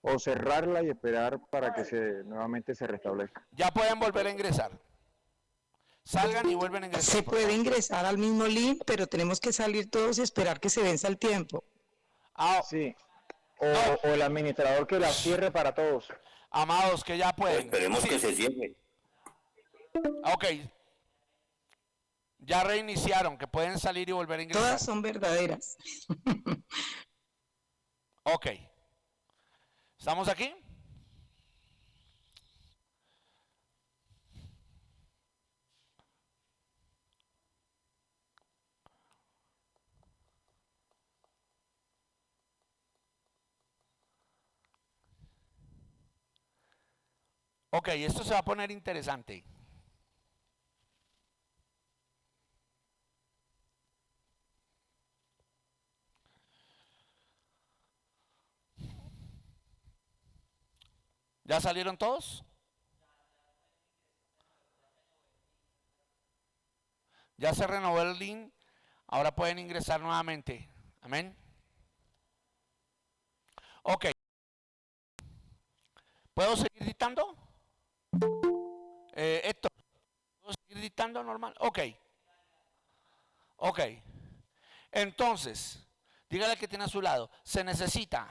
o cerrarla y esperar para que nuevamente se restablezca. Ya pueden volver a ingresar. Salgan y vuelven a ingresar. Se puede ingresar al mismo link, pero tenemos que salir todos y esperar que se venza el tiempo. Sí. O el administrador que la cierre para todos. Amados, que ya pueden. Esperemos que se cierre. Ok. Ya reiniciaron, que pueden salir y volver a ingresar. Todas son verdaderas. Ok. ¿Estamos aquí? Ok, esto se va a poner interesante. ¿Ya salieron todos? Ya se renovó el link. Ahora pueden ingresar nuevamente. Amén. Ok. ¿Puedo seguir dictando? Héctor, ¿puedo seguir dictando normal? Ok. Ok. Entonces, dígale que tiene a su lado. Se necesita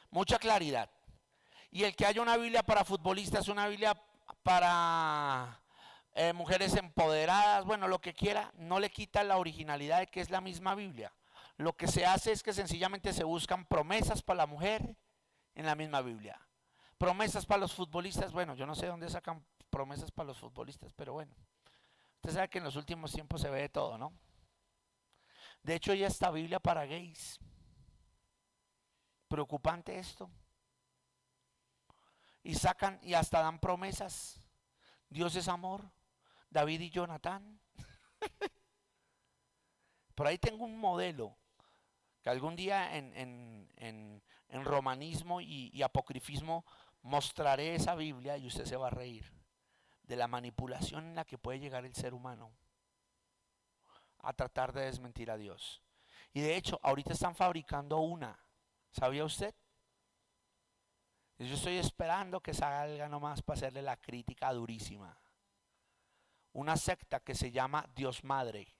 mucha claridad. Y el que haya una Biblia para futbolistas, una Biblia para mujeres empoderadas, bueno, lo que quiera, no le quita la originalidad de que es la misma Biblia. Lo que se hace es que sencillamente se buscan promesas para la mujer en la misma Biblia. Promesas para los futbolistas, bueno, yo no sé dónde sacan promesas para los futbolistas, pero bueno. Usted sabe que en los últimos tiempos se ve de todo, ¿no? De hecho, ya está Biblia para gays. Preocupante esto. Y sacan y hasta dan promesas. Dios es amor. David y Jonatán. Por ahí tengo un modelo que algún día en romanismo y apocrifismo mostraré esa Biblia y usted se va a reír de la manipulación en la que puede llegar el ser humano a tratar de desmentir a Dios. Y de hecho, ahorita están fabricando una. ¿Sabía usted? Yo estoy esperando que salga nomás para hacerle la crítica durísima. Una secta que se llama Dios Madre.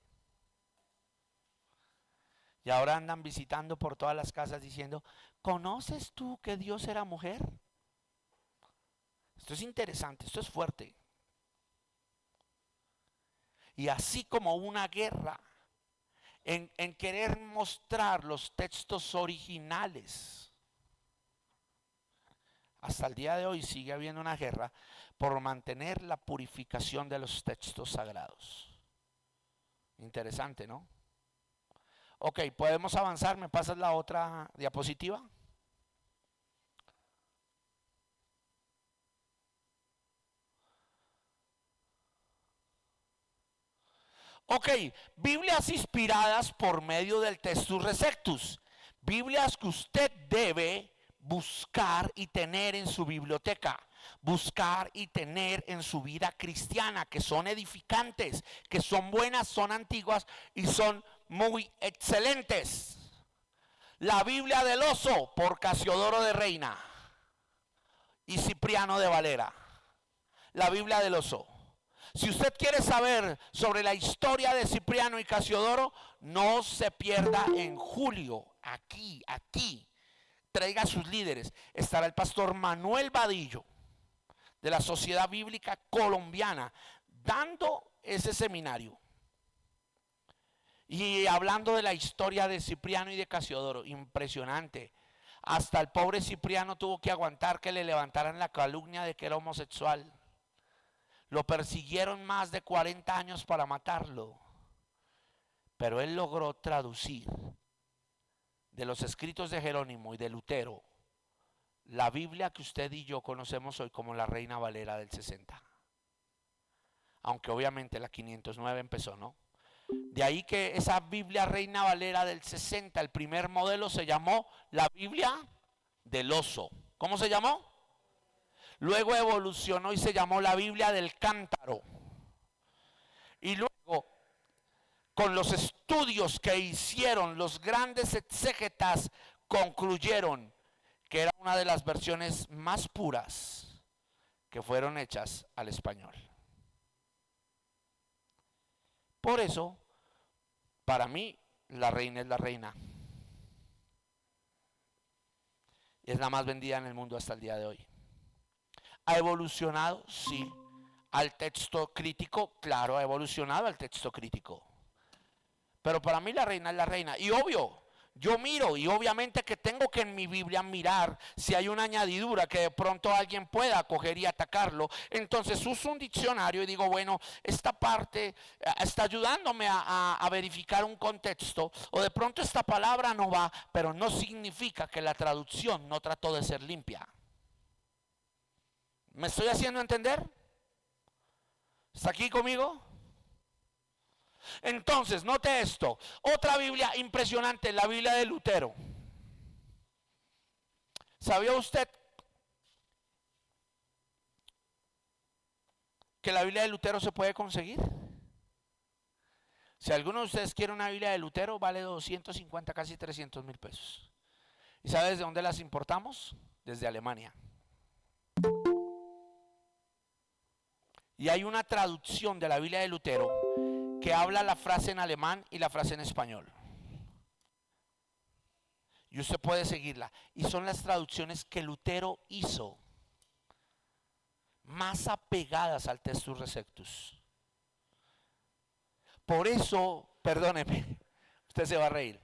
Y ahora andan visitando por todas las casas diciendo, ¿conoces tú que Dios era mujer? Esto es interesante, esto es fuerte. Y así como una guerra en querer mostrar los textos originales, hasta el día de hoy sigue habiendo una guerra por mantener la purificación de los textos sagrados. Interesante, ¿no? Ok, podemos avanzar. ¿Me pasas la otra diapositiva? Ok, Biblias inspiradas por medio del Textus Receptus. Biblias que usted debe buscar y tener en su biblioteca, buscar y tener en su vida cristiana, que son edificantes, que son buenas, son antiguas y son muy excelentes. La Biblia del Oso por Casiodoro de Reina y Cipriano de Valera. La Biblia del Oso. Si usted quiere saber sobre la historia de Cipriano y Casiodoro, no se pierda en julio, aquí. Traiga a sus líderes. Estará el pastor Manuel Vadillo de la Sociedad Bíblica Colombiana dando ese seminario y hablando de la historia de Cipriano y de Casiodoro. Impresionante. Hasta el pobre Cipriano tuvo que aguantar que le levantaran la calumnia de que era homosexual. Lo persiguieron más de 40 años para matarlo. Pero él logró traducir de los escritos de Jerónimo y de Lutero la Biblia que usted y yo conocemos hoy como la Reina Valera del 60. Aunque obviamente la 509 empezó, ¿no? De ahí que esa Biblia Reina Valera del 60, el primer modelo se llamó la Biblia del oso. ¿Cómo se llamó? Luego evolucionó y se llamó la Biblia del cántaro. Y luego, con los estudios que hicieron los grandes exégetas, concluyeron que era una de las versiones más puras que fueron hechas al español. Por eso, para mí, la reina es la reina. Y es la más vendida en el mundo hasta el día de hoy. ¿Ha evolucionado? Sí. ¿Al texto crítico? Claro, ha evolucionado al texto crítico. Pero para mí la reina es la reina. Y obvio, yo miro y obviamente que tengo que en mi Biblia mirar si hay una añadidura que de pronto alguien pueda coger y atacarlo. Entonces uso un diccionario y digo, bueno, esta parte está ayudándome a verificar un contexto. O de pronto esta palabra no va, pero no significa que la traducción no trató de ser limpia. ¿Me estoy haciendo entender? ¿Está aquí conmigo? Entonces, note esto. Otra Biblia impresionante, la Biblia de Lutero. ¿Sabía usted que la Biblia de Lutero se puede conseguir? Si alguno de ustedes quiere una Biblia de Lutero, vale 250, casi 300,000 pesos. ¿Y sabe desde dónde las importamos? Desde Alemania. Y hay una traducción de la Biblia de Lutero que habla la frase en alemán y la frase en español. Y usted puede seguirla. Y son las traducciones que Lutero hizo, más apegadas al Textus Receptus. Por eso, perdóneme, usted se va a reír,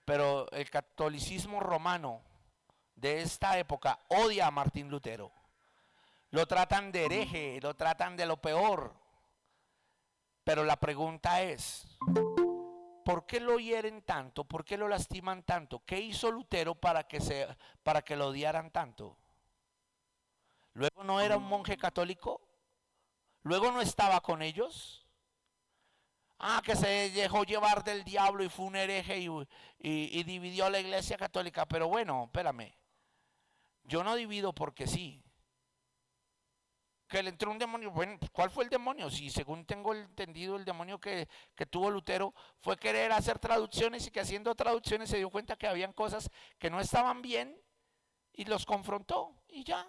pero el catolicismo romano de esta época odia a Martín Lutero. Lo tratan de hereje, lo tratan de lo peor. Pero la pregunta es, ¿por qué lo hieren tanto? ¿Por qué lo lastiman tanto? ¿Qué hizo Lutero para que lo odiaran tanto? ¿Luego no era un monje católico? ¿Luego no estaba con ellos? Ah, que se dejó llevar del diablo y fue un hereje y dividió a la iglesia católica. Pero bueno, espérame, yo no divido porque sí. Que le entró un demonio. Bueno, ¿cuál fue el demonio? Si según tengo entendido, el demonio que tuvo Lutero fue querer hacer traducciones y que haciendo traducciones se dio cuenta que habían cosas que no estaban bien y los confrontó y ya.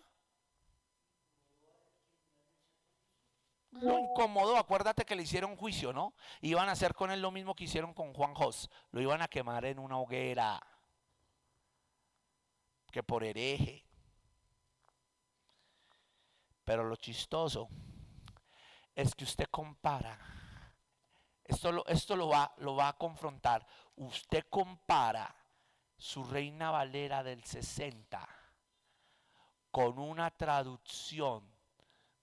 Lo incomodó. Acuérdate que le hicieron juicio, ¿no? Iban a hacer con él lo mismo que hicieron con Juan Hus. Lo iban a quemar en una hoguera. Que por hereje. Pero lo chistoso es que usted compara, esto lo va a confrontar, usted compara su Reina Valera del 60 con una traducción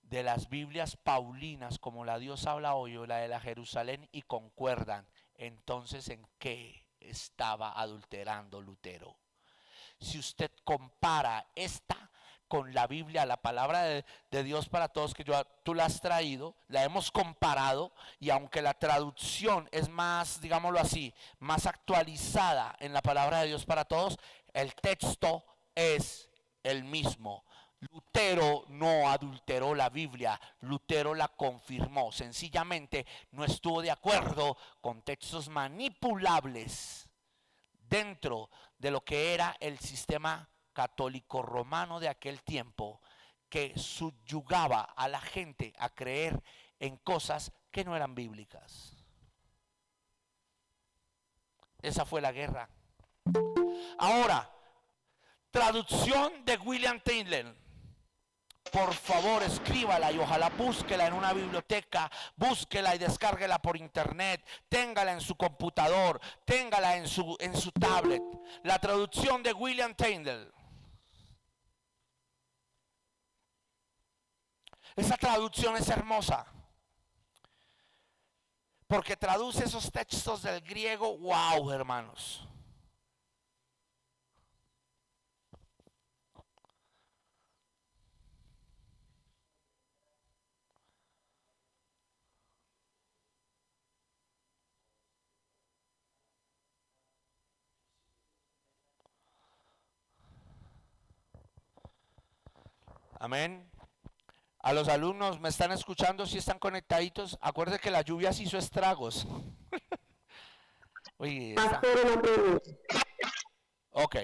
de las Biblias Paulinas como la Dios habla hoy o la de la Jerusalén y concuerdan. Entonces, ¿en qué estaba adulterando Lutero? Si usted compara esta con la Biblia, la palabra de Dios para todos, que tú la has traído, la hemos comparado, y aunque la traducción es más, digámoslo así, más actualizada en la palabra de Dios para todos, el texto es el mismo. Lutero no adulteró la Biblia, Lutero la confirmó, sencillamente no estuvo de acuerdo con textos manipulables dentro de lo que era el sistema católico romano de aquel tiempo, que subyugaba a la gente a creer en cosas que no eran bíblicas. Esa fue la guerra. Ahora, traducción de William Tyndale. Por favor, escríbala y ojalá búsquela en una biblioteca, búsquela y descárguela por internet, téngala en su computador, téngala en su tablet. La traducción de William Tyndale. Esa traducción es hermosa, porque traduce esos textos del griego, wow, hermanos. Amén. A los alumnos, ¿me están escuchando? Si están conectaditos, acuérdense que la lluvia se hizo estragos. Oye, Pastor, una pregunta. ok.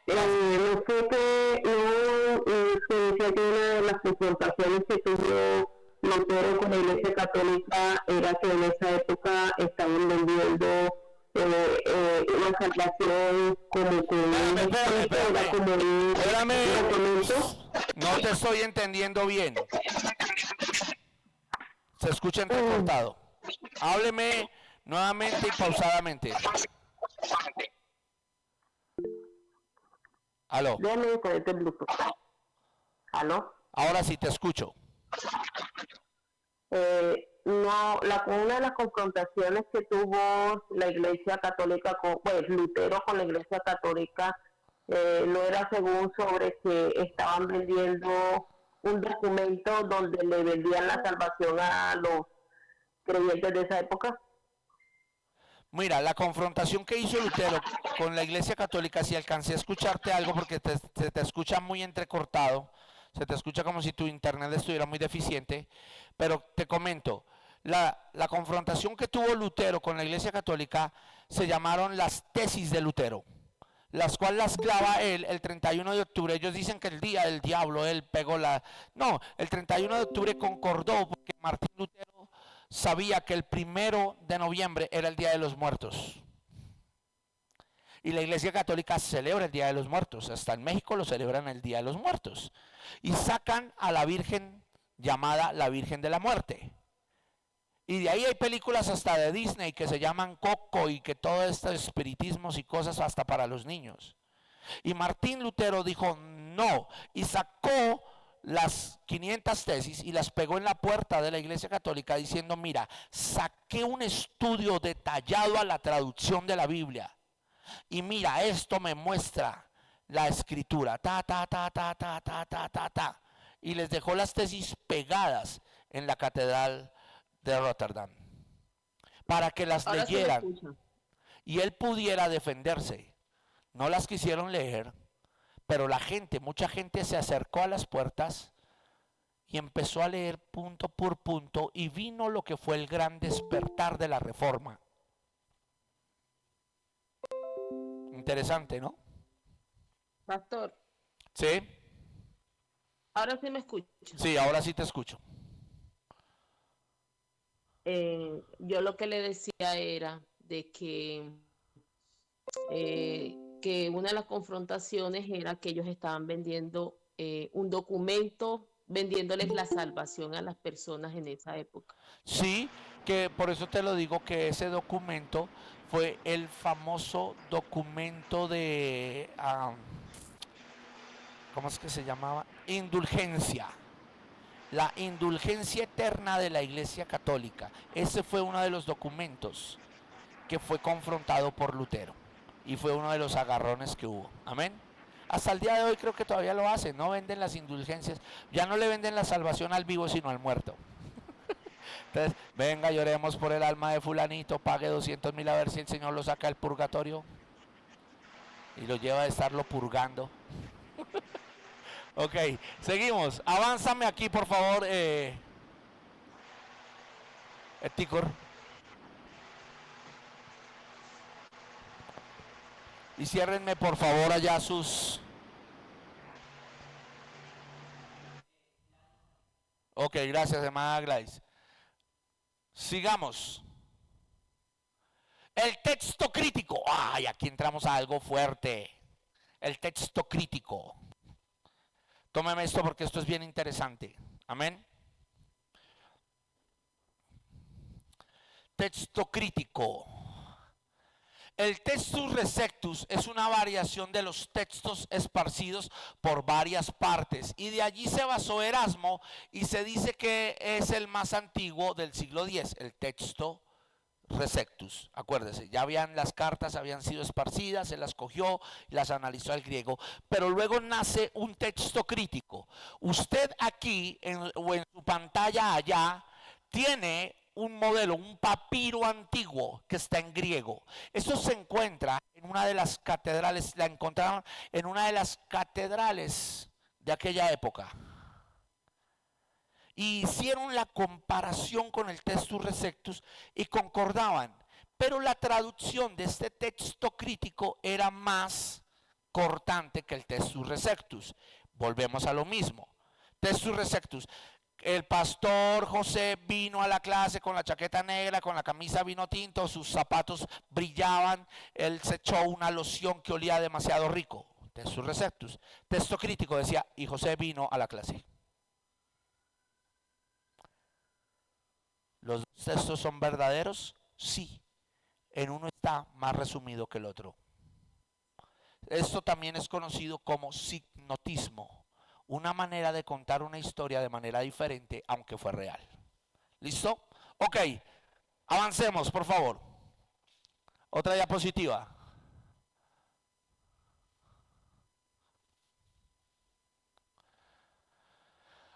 No sé que se dice que una de las confrontaciones que tuvo Lutero con la Iglesia Católica era que en esa época estaban vendiendo la salvación como que era como un documento. No te estoy entendiendo bien. Se escucha entrecortado. Hábleme nuevamente y pausadamente. Aló. Déjame desconectar el Bluetooth. ¿Aló? Ahora sí te escucho. No, una de las confrontaciones que tuvo la Iglesia Católica pues Lutero con la Iglesia Católica no era según sobre que estaban vendiendo un documento donde le vendían la salvación a los creyentes de esa época. Mira, la confrontación que hizo Lutero con la Iglesia Católica, si alcancé a escucharte algo porque se te escucha muy entrecortado, se te escucha como si tu internet estuviera muy deficiente, pero te comento, la confrontación que tuvo Lutero con la Iglesia Católica se llamaron las tesis de Lutero, las cuales las clava él el 31 de octubre. Ellos dicen que el día del diablo él pegó la... No, el 31 de octubre concordó porque Martín Lutero sabía que el 1 de noviembre era el Día de los Muertos. Y la Iglesia Católica celebra el Día de los Muertos. Hasta en México lo celebran el Día de los Muertos. Y sacan a la Virgen llamada la Virgen de la Muerte. Y de ahí hay películas hasta de Disney que se llaman Coco y que todo estos espiritismos y cosas hasta para los niños. Y Martín Lutero dijo no y sacó las 500 tesis y las pegó en la puerta de la Iglesia Católica diciendo, mira, saqué un estudio detallado a la traducción de la Biblia y mira, esto me muestra la escritura, y les dejó las tesis pegadas en la catedral de Rotterdam para que las Ahora sí leyeran me escuchan. y él pudiera defenderse. No las quisieron leer, pero mucha gente se acercó a las puertas y empezó a leer punto por punto y vino lo que fue el gran despertar de la Reforma. Interesante, ¿no? Pastor, Sí, ahora sí me escucha. sí, ahora sí te escucho. Yo lo que le decía era de que una de las confrontaciones era que ellos estaban vendiendo un documento, vendiéndoles la salvación a las personas en esa época. Sí, que por eso te lo digo que ese documento fue el famoso documento de, ¿cómo es que se llamaba? Indulgencia. La indulgencia eterna de la Iglesia Católica. Ese fue uno de los documentos que fue confrontado por Lutero. Y fue uno de los agarrones que hubo. Amén. Hasta el día de hoy creo que todavía lo hacen. No venden las indulgencias. Ya no le venden la salvación al vivo, sino al muerto. Entonces, venga, lloremos por el alma de fulanito. Pague 200,000 a ver si el Señor lo saca del purgatorio. Y lo lleva a estarlo purgando. Ok, seguimos. Avánzame aquí, por favor, Ticor. Y ciérrenme, por favor, allá sus... Ok, gracias, hermana Gladys. Sigamos. El texto crítico. Ay, aquí entramos a algo fuerte. El texto crítico. Tómeme esto porque esto es bien interesante. Amén. Texto crítico. El textus receptus es una variación de los textos esparcidos por varias partes y de allí se basó Erasmo y se dice que es el más antiguo del siglo X, el texto receptus. Acuérdese, ya habían las cartas, habían sido esparcidas, se las cogió y las analizó al griego, pero luego nace un texto crítico. Usted aquí o en su pantalla allá tiene un modelo, un papiro antiguo que está en griego. Esto se encuentra en una de las catedrales, la encontraron en una de las catedrales de aquella época. Y hicieron la comparación con el textus receptus y concordaban, pero la traducción de este texto crítico era más cortante que el textus receptus. Volvemos a lo mismo. Textus receptus. El pastor José vino a la clase con la chaqueta negra, con la camisa vino tinto, sus zapatos brillaban, él se echó una loción que olía demasiado rico. Textus receptus. Texto crítico decía, y José vino a la clase. ¿Los dos textos son verdaderos? Sí. En uno está más resumido que el otro. Esto también es conocido como signotismo. Una manera de contar una historia de manera diferente, aunque fue real. ¿Listo? Ok, avancemos, por favor. Otra diapositiva.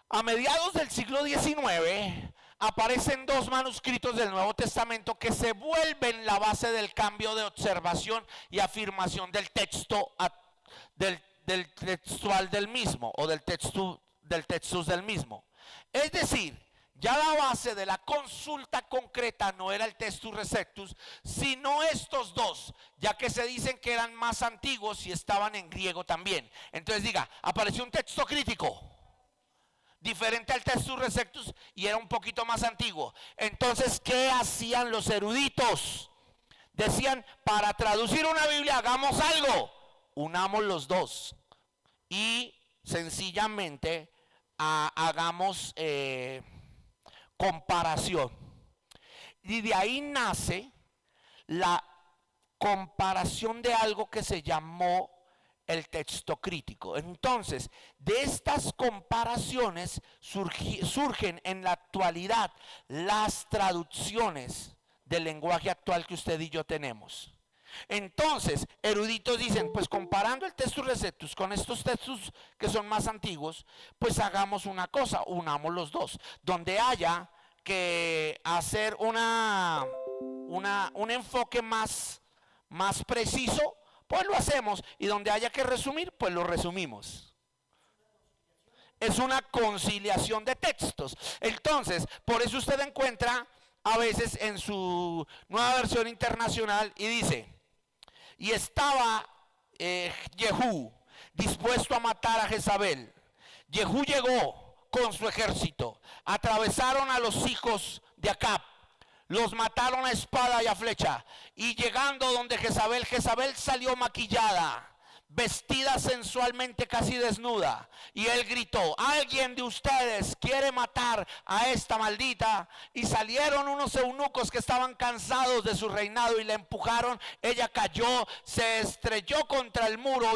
A mediados del siglo XIX aparecen dos manuscritos del Nuevo Testamento que se vuelven la base del cambio de observación y afirmación del texto, del textual del mismo o del textus del mismo. Es decir, ya la base de la consulta concreta no era el textus receptus, sino estos dos, ya que se dicen que eran más antiguos y estaban en griego también. Entonces diga, apareció un texto crítico diferente al textus receptus y era un poquito más antiguo. Entonces, ¿qué hacían los eruditos? Decían, para traducir una Biblia hagamos algo, unamos los dos y sencillamente hagamos comparación. Y de ahí nace la comparación de algo que se llamó el texto crítico. Entonces, de estas comparaciones surgen en la actualidad las traducciones del lenguaje actual que usted y yo tenemos. Entonces, eruditos dicen, pues comparando el textus receptus con estos textos que son más antiguos, pues hagamos una cosa, unamos los dos. Donde haya que hacer un enfoque más preciso, pues lo hacemos, y donde haya que resumir, pues lo resumimos. Es una conciliación de textos. Entonces, por eso usted encuentra a veces en su nueva versión internacional y dice, y estaba Jehú dispuesto a matar a Jezabel. Jehú llegó con su ejército, atravesaron a los hijos de Acab, los mataron a espada y a flecha, y llegando donde Jezabel salió maquillada, vestida sensualmente casi desnuda, y él gritó, alguien de ustedes quiere matar a esta maldita, y salieron unos eunucos que estaban cansados de su reinado y la empujaron, ella cayó, se estrelló contra el muro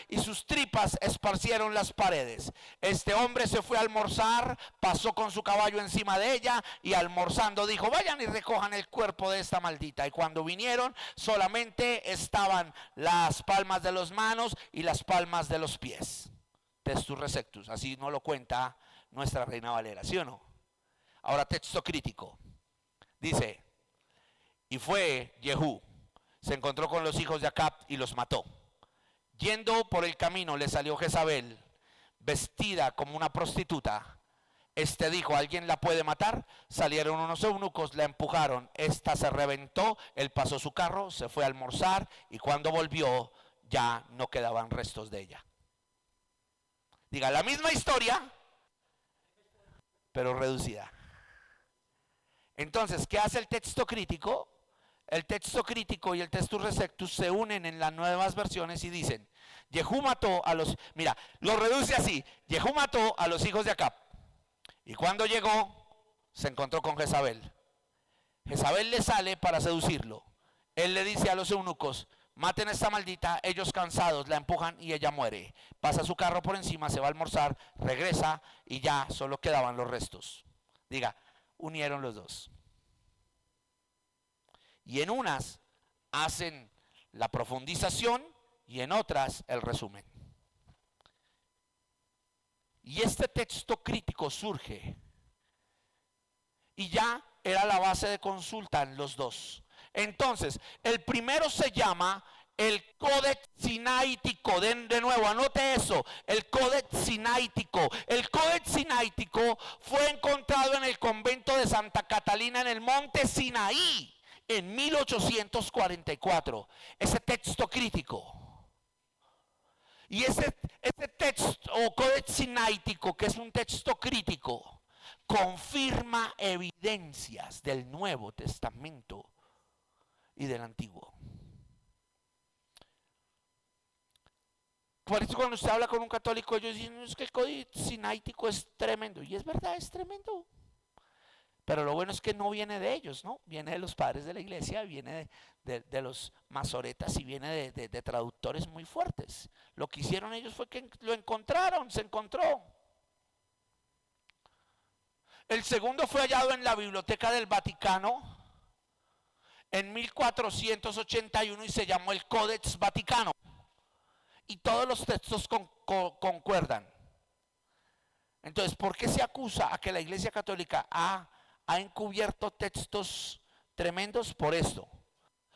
y sus tripas esparcieron las paredes. Este hombre se fue a almorzar, pasó con su caballo encima de ella y almorzando dijo, vayan y recojan el cuerpo de esta maldita, y cuando vinieron solamente estaban las palmas de los manos y las palmas de los pies. Textus receptus, así no lo cuenta nuestra Reina Valera, ¿sí o no? Ahora texto crítico. Dice, y fue Jehú, se encontró con los hijos de Acab y los mató. Yendo por el camino le salió Jezabel, vestida como una prostituta. Este dijo, ¿alguien la puede matar? Salieron unos eunucos, la empujaron, esta se reventó, él pasó su carro, se fue a almorzar y cuando volvió ya no quedaban restos de ella. Diga, la misma historia, pero reducida. Entonces, ¿qué hace el texto crítico? El texto crítico y el textus receptus se unen en las nuevas versiones y dicen, Jehú mató a los, mira, lo reduce así, Jehú mató a los hijos de Acab. Y cuando llegó, se encontró con Jezabel. Jezabel le sale para seducirlo. Él le dice a los eunucos, maten a esta maldita, ellos cansados la empujan y ella muere. Pasa su carro por encima, se va a almorzar, regresa y ya solo quedaban los restos. Diga, unieron los dos. Y en unas hacen la profundización y en otras el resumen. Y este texto crítico surge y ya era la base de consulta en los dos. Entonces, el primero se llama el Codex Sinaítico. De nuevo, anote eso, el Codex Sinaítico. El Codex Sinaítico fue encontrado en el convento de Santa Catalina en el monte Sinaí en 1844. Ese texto crítico. Y ese texto o Codex Sinaítico, que es un texto crítico, confirma evidencias del Nuevo Testamento y del Antiguo. Por eso cuando usted habla con un católico, ellos dicen, es que el Código Sinaítico es tremendo. Y es verdad, es tremendo. Pero lo bueno es que no viene de ellos, ¿no? Viene de los padres de la iglesia, viene de los masoretas y viene de traductores muy fuertes. Lo que hicieron ellos fue que lo encontraron, se encontró. El segundo fue hallado en la Biblioteca del Vaticano en 1481 y se llamó el Codex Vaticano. Y todos los textos concuerdan. Entonces, ¿por qué se acusa a que la Iglesia Católica ha encubierto textos tremendos? Por esto.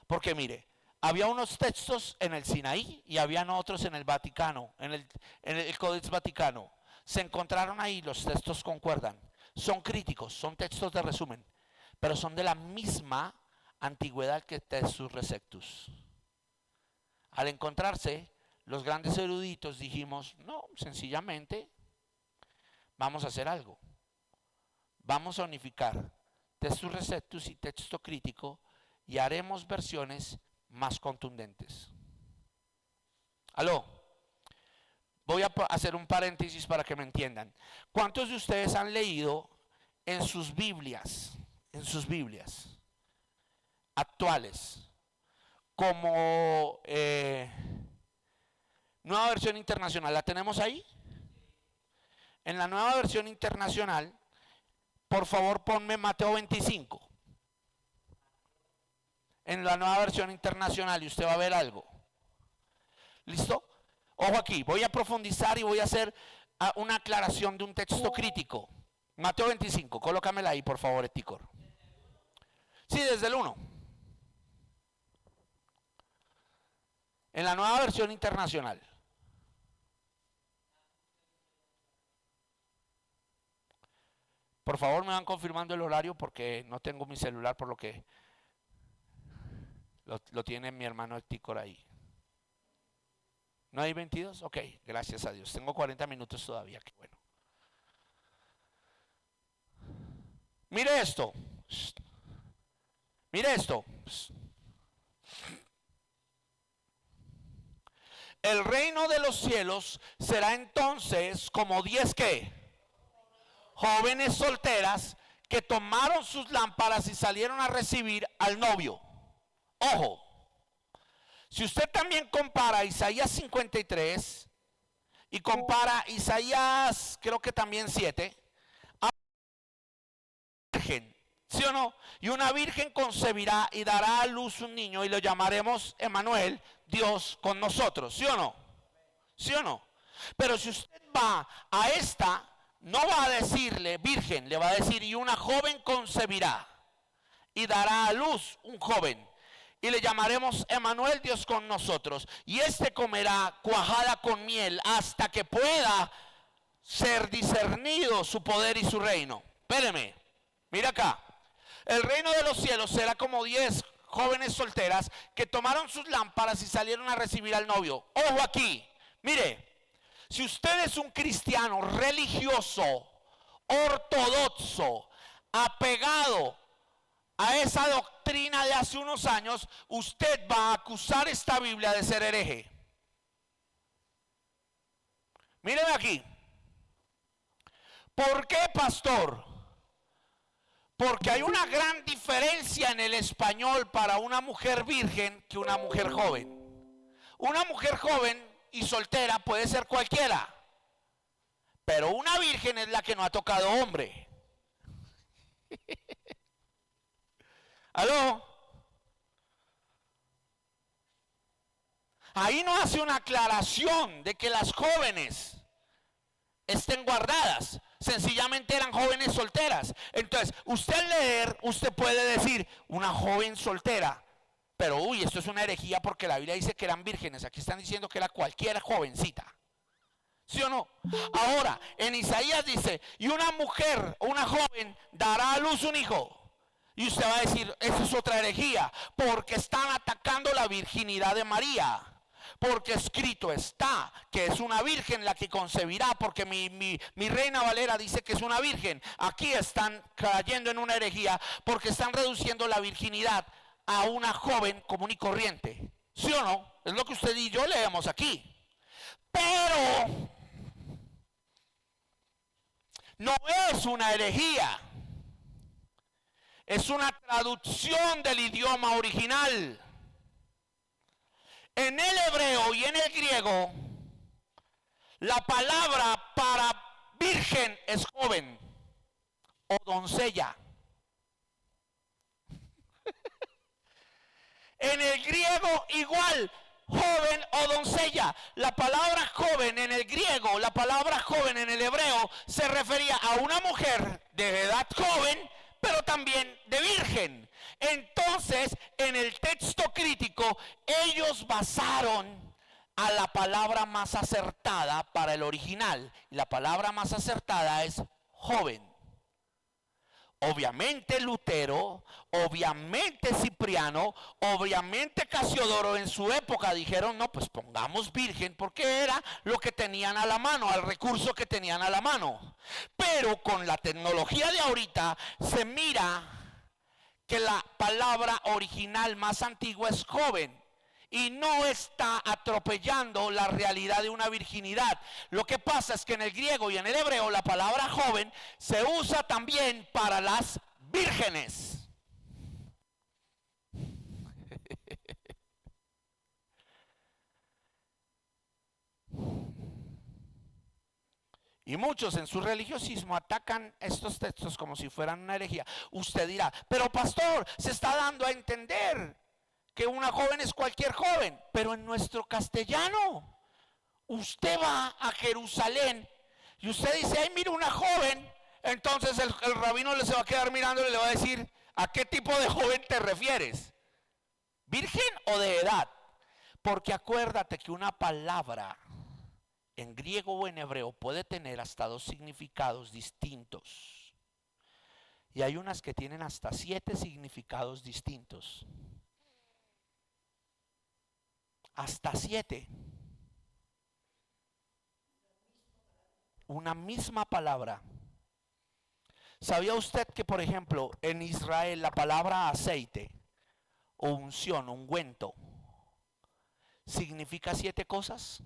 Porque mire, había unos textos en el Sinaí y habían otros en el Vaticano, en el Codex Vaticano. Se encontraron ahí, los textos concuerdan. Son críticos, son textos de resumen, pero son de la misma antigüedad que Textus Receptus. Al encontrarse, los grandes eruditos dijimos, no, sencillamente vamos a hacer algo. Vamos a unificar Textus Receptus y texto crítico y haremos versiones más contundentes. ¿Aló? Voy a hacer un paréntesis para que me entiendan. ¿Cuántos de ustedes han leído en sus Biblias actuales, como Nueva Versión Internacional? ¿La tenemos ahí? En la Nueva Versión Internacional, por favor ponme Mateo 25. En la Nueva Versión Internacional y usted va a ver algo. ¿Listo? Ojo aquí, voy a profundizar y voy a hacer una aclaración de un texto crítico. Mateo 25, colócamela ahí por favor, Eticor. Sí, desde el 1. En la Nueva Versión Internacional. Por favor, me van confirmando el horario porque no tengo mi celular, por lo que lo tiene mi hermano Eticor ahí. ¿No hay 22? Ok, gracias a Dios. Tengo 40 minutos todavía, qué bueno. Mire esto. Mire esto. El reino de los cielos será entonces como 10 ¿qué? Jóvenes solteras que tomaron sus lámparas y salieron a recibir al novio. Ojo. Si usted también compara Isaías 53 y compara Isaías, creo que también 7, a virgen, ¿sí o no? Y una virgen concebirá y dará a luz un niño y lo llamaremos Emmanuel, Dios con nosotros, ¿sí o no? ¿Sí o no? Pero si usted va a esta, no va a decirle virgen, le va a decir y una joven concebirá y dará a luz un joven. Y le llamaremos Emmanuel, Dios con nosotros. Y este comerá cuajada con miel hasta que pueda ser discernido su poder y su reino. Espéreme, mira acá. El reino de los cielos será como 10 jóvenes solteras que tomaron sus lámparas y salieron a recibir al novio. Ojo aquí, mire, si usted es un cristiano religioso, ortodoxo, apegado a esa doctrina de hace unos años, usted va a acusar esta Biblia de ser hereje. Míreme aquí. ¿Por qué, pastor? Porque hay una gran diferencia en el español para una mujer virgen que una mujer joven. Una mujer joven y soltera puede ser cualquiera, pero una virgen es la que no ha tocado hombre. ¿Aló? Ahí no hace una aclaración de que las jóvenes estén guardadas. Sencillamente eran jóvenes solteras. Entonces, usted al leer, usted puede decir una joven soltera. Pero uy, esto es una herejía porque la Biblia dice que eran vírgenes. Aquí están diciendo que era cualquier jovencita. ¿Sí o no? Ahora, en Isaías dice, y una mujer, una joven, dará a luz un hijo. Y usted va a decir, eso es otra herejía, porque están atacando la virginidad de María. Porque escrito está que es una virgen la que concebirá, porque mi Reina Valera dice que es una virgen. Aquí están cayendo en una herejía porque están reduciendo la virginidad a una joven común y corriente. ¿Sí o no? Es lo que usted y yo leemos aquí. Pero no es una herejía. Es una traducción del idioma original. En el hebreo y en el griego, la palabra para virgen es joven o doncella. En el griego igual, joven o doncella. La palabra joven en el griego, la palabra joven en el hebreo se refería a una mujer de edad joven, pero también de virgen. Entonces, en el texto crítico, ellos basaron a la palabra más acertada para el original. Y la palabra más acertada es joven. Obviamente Lutero, obviamente Cipriano, obviamente Casiodoro en su época dijeron, no, pues pongamos virgen, porque era lo que tenían a la mano, el recurso que tenían a la mano. Pero con la tecnología de ahorita se mira que la palabra original más antigua es joven. Y no está atropellando la realidad de una virginidad. Lo que pasa es que en el griego y en el hebreo la palabra joven se usa también para las vírgenes. Y muchos en su religiosismo atacan estos textos como si fueran una herejía. Usted dirá, pero pastor, se está dando a entender que una joven es cualquier joven, pero en nuestro castellano, usted va a Jerusalén y usted dice, ay, mira una joven, entonces el rabino se va a quedar mirándole y le va a decir, ¿a qué tipo de joven te refieres? ¿Virgen o de edad? Porque acuérdate que una palabra en griego o en hebreo puede tener hasta 2 significados distintos. Y hay unas que tienen hasta 7 significados distintos. Hasta 7. Una misma palabra. ¿Sabía usted que, por ejemplo, en Israel la palabra aceite o unción, ungüento, significa 7 cosas?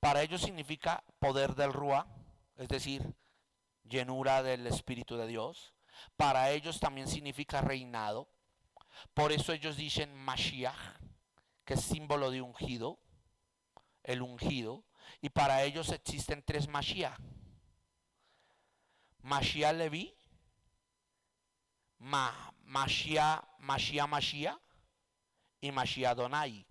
Para ellos significa poder del Ruá, es decir, llenura del Espíritu de Dios. Para ellos también significa reinado. Por eso ellos dicen Mashiach, que es símbolo de ungido, el ungido. Y para ellos existen 3 Mashiach. Mashiach Leví, Mashiach y Mashiach Adonai.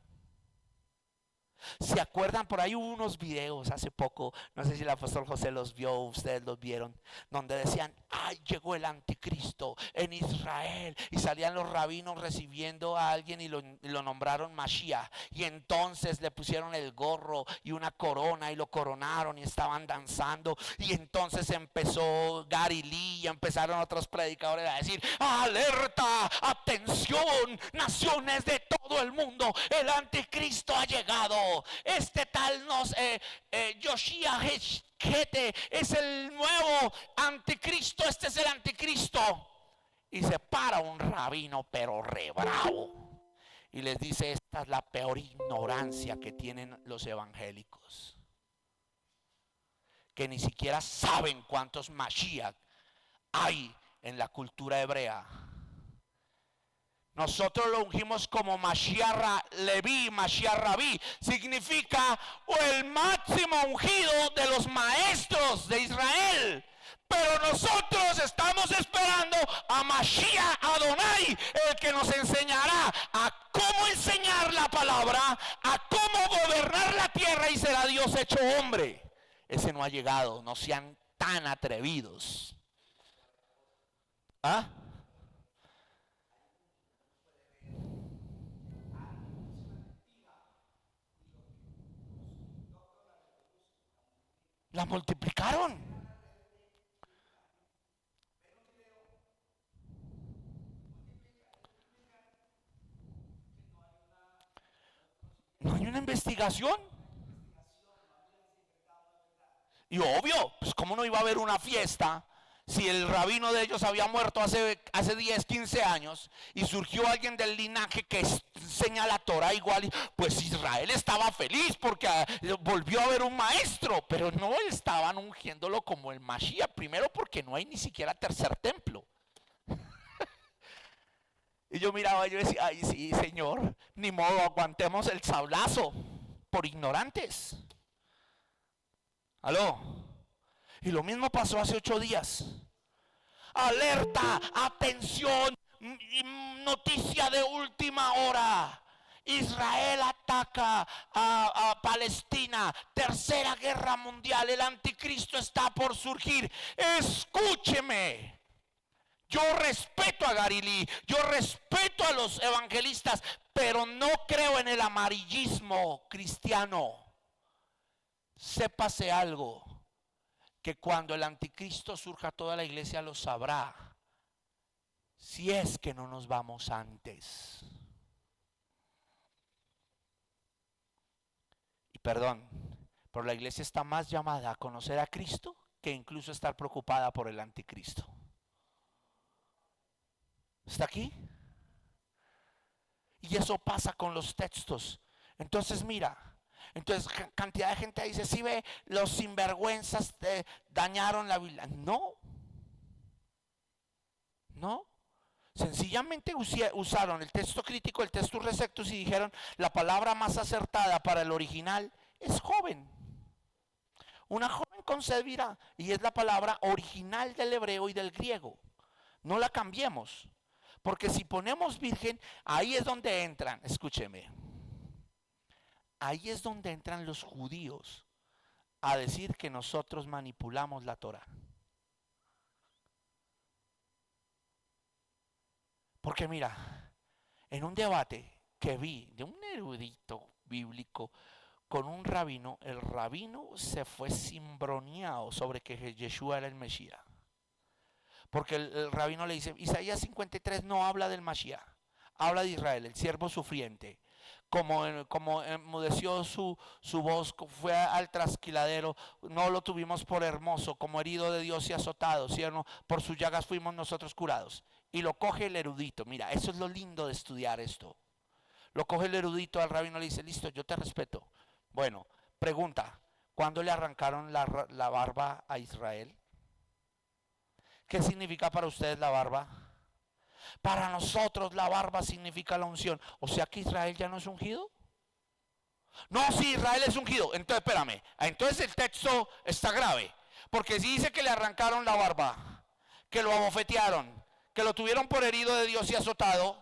¿Se acuerdan? Por ahí hubo unos videos hace poco, no sé si el apóstol José los vio, ustedes los vieron, donde decían, ay, llegó el anticristo en Israel, y salían los rabinos recibiendo a alguien y lo nombraron Mashiach, y entonces le pusieron el gorro y una corona y lo coronaron y estaban danzando, y entonces empezó Gary Lee y empezaron otros predicadores a decir, alerta, atención, naciones de todo el mundo, el anticristo ha llegado. Este tal Yoshia Hete es el nuevo anticristo, este es el anticristo. Y se para un rabino pero re bravo y les dice, esta es la peor ignorancia que tienen los evangélicos, que ni siquiera saben cuántos Mashiach hay en la cultura hebrea. Nosotros lo ungimos como Mashiach Leví, Mashiach Rabí. Significa el máximo ungido de los maestros de Israel. Pero nosotros estamos esperando a Mashiach Adonai, el que nos enseñará a cómo enseñar la palabra, a cómo gobernar la tierra y será Dios hecho hombre. Ese no ha llegado, no sean tan atrevidos. ¿Ah? La multiplicaron. No hay una investigación. Y obvio, pues cómo no iba a haber una fiesta si el rabino de ellos había muerto hace 10, 15 años y surgió alguien del linaje que enseña la Torah igual, pues Israel estaba feliz porque volvió a haber un maestro, pero no estaban ungiéndolo como el Mashiach, primero porque no hay ni siquiera tercer templo. Y yo miraba y yo decía, ay sí Señor, ni modo, aguantemos el sablazo por ignorantes. ¿Aló? Y lo mismo pasó hace 8 días. Alerta, atención, noticia de última hora. Israel ataca a Palestina. Tercera guerra mundial. El anticristo está por surgir. Escúcheme. Yo respeto a Garilí, yo respeto a los evangelistas, pero no creo en el amarillismo cristiano. Sépase algo, que cuando el anticristo surja toda la iglesia lo sabrá, si es que no nos vamos antes. Y perdón, pero la iglesia está más llamada a conocer a Cristo que incluso estar preocupada por el anticristo. ¿Está aquí? Y eso pasa con los textos. Entonces mira, entonces cantidad de gente dice, si ve, los sinvergüenzas dañaron la Biblia. No. Sencillamente usaron el texto crítico, el texto receptus y dijeron, la palabra más acertada para el original es joven. Una joven concebirá, y es la palabra original del hebreo y del griego. No la cambiemos. Porque si ponemos virgen, ahí es donde entran, escúcheme, ahí es donde entran los judíos a decir que nosotros manipulamos la Torah. Porque mira, en un debate que vi de un erudito bíblico con un rabino, el rabino se fue cimbroneado sobre que Yeshua era el Mesías. Porque el rabino le dice, Isaías 53 no habla del Mashiach, habla de Israel, el siervo sufriente. Como enmudeció su voz, fue al trasquiladero, no lo tuvimos por hermoso, como herido de Dios y azotado, ¿cierto? Por sus llagas fuimos nosotros curados. Y lo coge el erudito, mira, eso es lo lindo de estudiar esto. Lo coge el erudito al rabino y le dice, listo, yo te respeto. Bueno, pregunta, ¿cuándo le arrancaron la barba a Israel? ¿Qué significa para ustedes la barba? Para nosotros la barba significa la unción. O sea que Israel ya no es ungido. No, sí, Israel es ungido. Entonces, espérame. Entonces el texto está grave. Porque si dice que le arrancaron la barba, que lo abofetearon, que lo tuvieron por herido de Dios y azotado,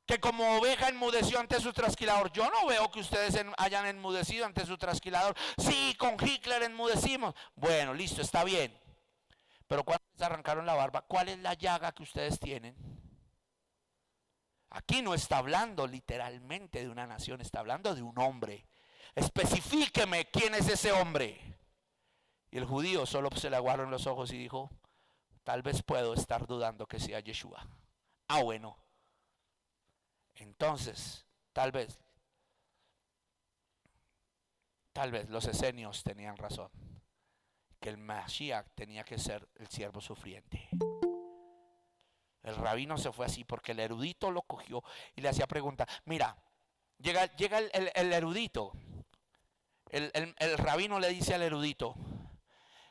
que como oveja enmudeció ante su trasquilador. Yo no veo que ustedes hayan enmudecido ante su trasquilador. Sí, con Hitler enmudecimos. Bueno, listo, está bien. Pero cuando les arrancaron la barba, ¿cuál es la llaga que ustedes tienen? Aquí no está hablando literalmente de una nación, está hablando de un hombre. Especifíqueme quién es ese hombre. Y el judío solo se le aguaron los ojos y dijo, tal vez puedo estar dudando que sea Yeshua. Ah, bueno. Entonces, tal vez los esenios tenían razón. Que el Mashiach tenía que ser el siervo sufriente. El rabino se fue así porque el erudito lo cogió y le hacía pregunta. Mira, llega el erudito. El rabino le dice al erudito,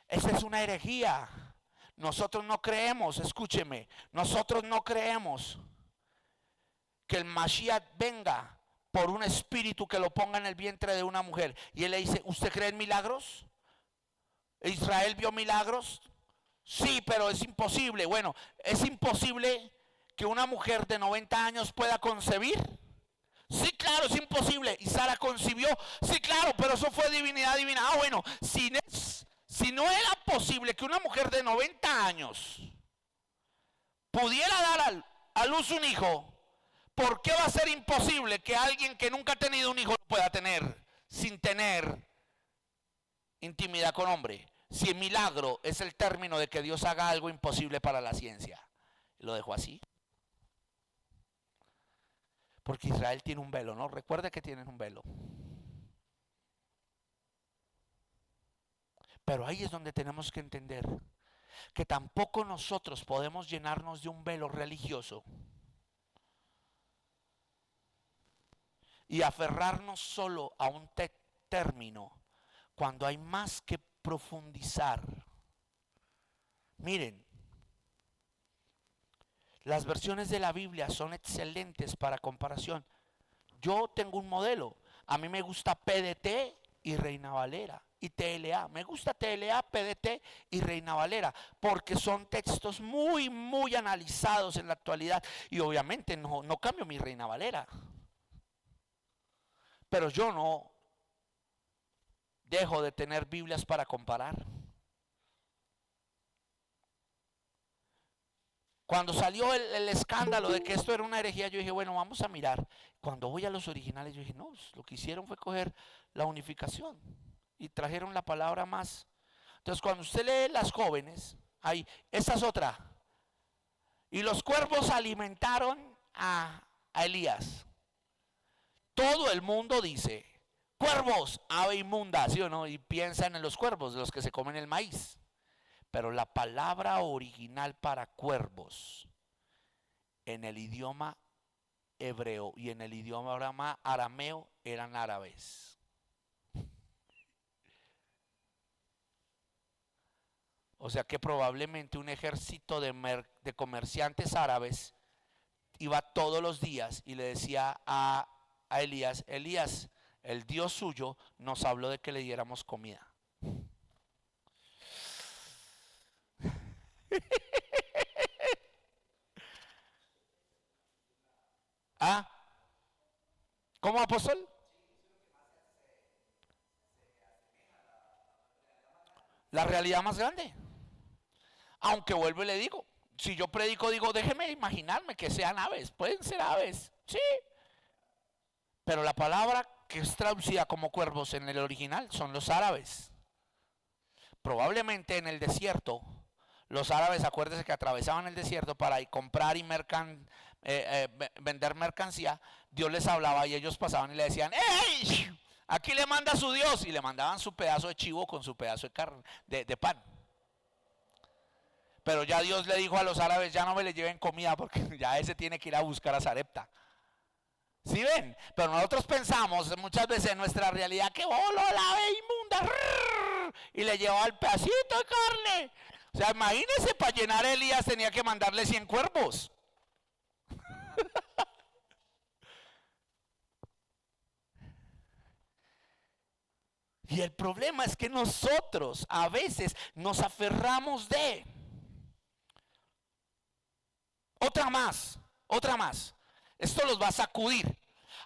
esa es una herejía. Nosotros no creemos, escúcheme, nosotros no creemos que el Mashiach venga por un espíritu que lo ponga en el vientre de una mujer. Y él le dice, ¿usted cree en milagros? ¿Israel vio milagros? Sí, pero es imposible. Bueno, ¿es imposible que una mujer de 90 años pueda concebir? Sí, claro, es imposible. ¿Y Sara concibió? Sí, claro, pero eso fue divinidad divina. Ah, bueno, si no era posible que una mujer de 90 años pudiera dar a luz un hijo, ¿por qué va a ser imposible que alguien que nunca ha tenido un hijo lo pueda tener sin tener intimidad con hombre? Si el milagro es el término de que Dios haga algo imposible para la ciencia. Lo dejó así. Porque Israel tiene un velo, ¿no? Recuerde que tienen un velo. Pero ahí es donde tenemos que entender que tampoco nosotros podemos llenarnos de un velo religioso y aferrarnos solo a un término cuando hay más que profundizar. Miren, las versiones de la Biblia son excelentes para comparación. Yo tengo un modelo. A mí me gusta PDT y Reina Valera y TLA. Me gusta TLA, PDT y Reina Valera porque son textos muy, muy analizados en la actualidad. Y obviamente no cambio mi Reina Valera. Pero yo no dejo de tener Biblias para comparar. Cuando salió el escándalo de que esto era una herejía, yo dije, bueno, vamos a mirar. Cuando voy a los originales, yo dije, no, lo que hicieron fue coger la unificación y trajeron la palabra más. Entonces, cuando usted lee las jóvenes, ahí, esta es otra. Y los cuervos alimentaron a Elías. Todo el mundo dice, cuervos, ave inmunda, ¿sí o no? Y piensan en los cuervos, los que se comen el maíz. Pero la palabra original para cuervos en el idioma hebreo y en el idioma arameo eran árabes. O sea que probablemente un ejército de comerciantes árabes iba todos los días y le decía a Elías, Elías, el Dios suyo nos habló de que le diéramos comida. ¿Ah? ¿Cómo, apóstol? La realidad más grande. Aunque vuelvo y le digo, si yo predico, digo, déjeme imaginarme que sean aves. Pueden ser aves, sí. Pero la palabra que es traducida como cuervos en el original son los árabes. Probablemente en el desierto, los árabes, acuérdense que atravesaban el desierto para ir comprar y vender mercancía. Dios les hablaba y ellos pasaban y le decían, ¡hey! Aquí le manda su Dios. Y le mandaban su pedazo de chivo con su pedazo de carne, de pan. Pero ya Dios le dijo a los árabes, ya no me le lleven comida porque ya ese tiene que ir a buscar a Sarepta. ¿Sí ven? Pero nosotros pensamos muchas veces en nuestra realidad que voló la ave inmunda y le llevaba el pedacito de carne. O sea, imagínense, para llenar Elías tenía que mandarle 100 cuervos. Y el problema es que nosotros a veces nos aferramos de otra más. Esto los va a sacudir.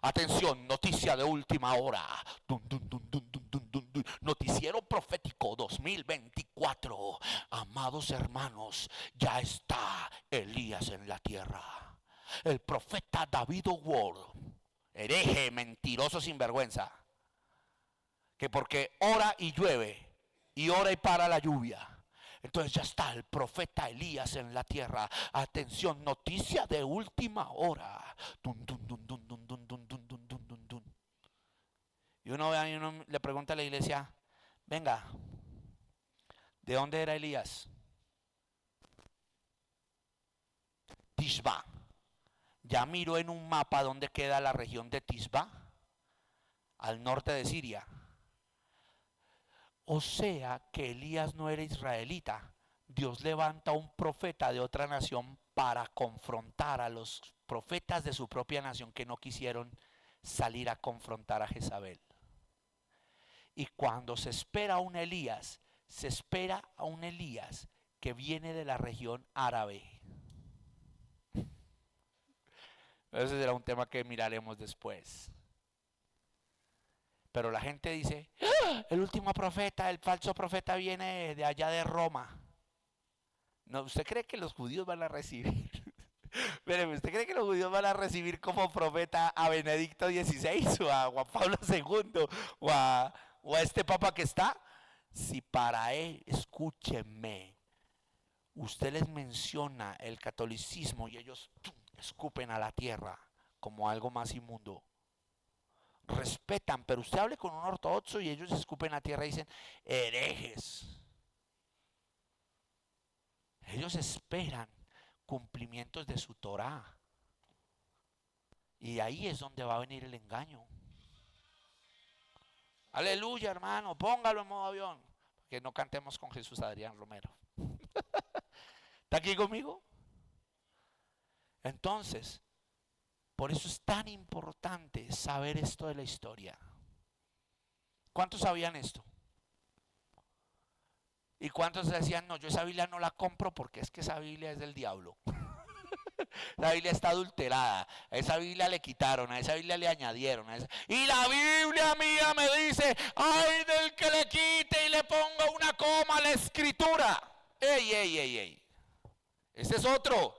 Atención, noticia de última hora. Dun, dun, dun, dun, dun, dun, dun, dun. Noticiero profético 2024. Amados hermanos, ya está Elías en la tierra. El profeta David Ward, hereje, mentiroso, sinvergüenza, que porque ora y llueve y ora y para la lluvia. Entonces ya está el profeta Elías en la tierra. Atención, noticia de última hora. Dun, dun, dun, dun, dun, dun, dun, dun, dun, dun, dun, dun. Y uno le pregunta a la iglesia, venga, ¿de dónde era Elías? Tisba. Ya miró en un mapa dónde queda la región de Tisba, al norte de Siria. O sea que Elías no era israelita, Dios levanta un profeta de otra nación para confrontar a los profetas de su propia nación que no quisieron salir a confrontar a Jezabel. Y cuando se espera a un Elías, se espera a un Elías que viene de la región árabe. Ese será un tema que miraremos después. Pero la gente dice, ¡ah! El último profeta, el falso profeta viene de allá de Roma. No, ¿usted cree que los judíos van a recibir? Espéreme, ¿usted cree que los judíos van a recibir como profeta a Benedicto XVI o a Juan Pablo II o a este papa que está? Si para él, escúchenme, usted les menciona el catolicismo y ellos escupen a la tierra como algo más inmundo. Respetan, pero usted hable con un ortodoxo y ellos escupen a la tierra y dicen herejes. Ellos esperan cumplimientos de su Torá. Y ahí es donde va a venir el engaño. Aleluya, hermano, póngalo en modo avión. Que no cantemos con Jesús Adrián Romero. ¿Está aquí conmigo? Entonces, por eso es tan importante saber esto de la historia. ¿Cuántos sabían esto? ¿Y cuántos decían, no, yo esa Biblia no la compro porque es que esa Biblia es del diablo? La Biblia está adulterada, a esa Biblia le quitaron, a esa Biblia le añadieron. Y la Biblia mía me dice, ay del que le quite y le ponga una coma a la escritura. Ey, ey, ey, ey. Ese es otro.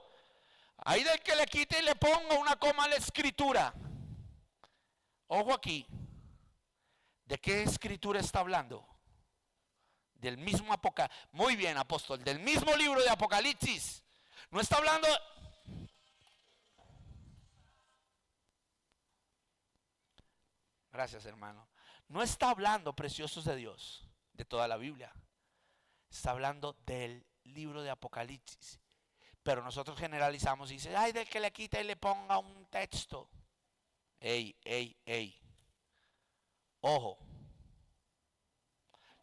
Ay del que le quite y le ponga una coma a la escritura. Ojo aquí. ¿De qué escritura está hablando? Del mismo Apocalipsis. Muy bien, apóstol, del mismo libro de Apocalipsis. No está hablando. Gracias, hermano. No está hablando, preciosos de Dios, de toda la Biblia. Está hablando del libro de Apocalipsis. Pero nosotros generalizamos y dice, ay, del que le quita y le ponga un texto. Ey, ey, ey. Ojo.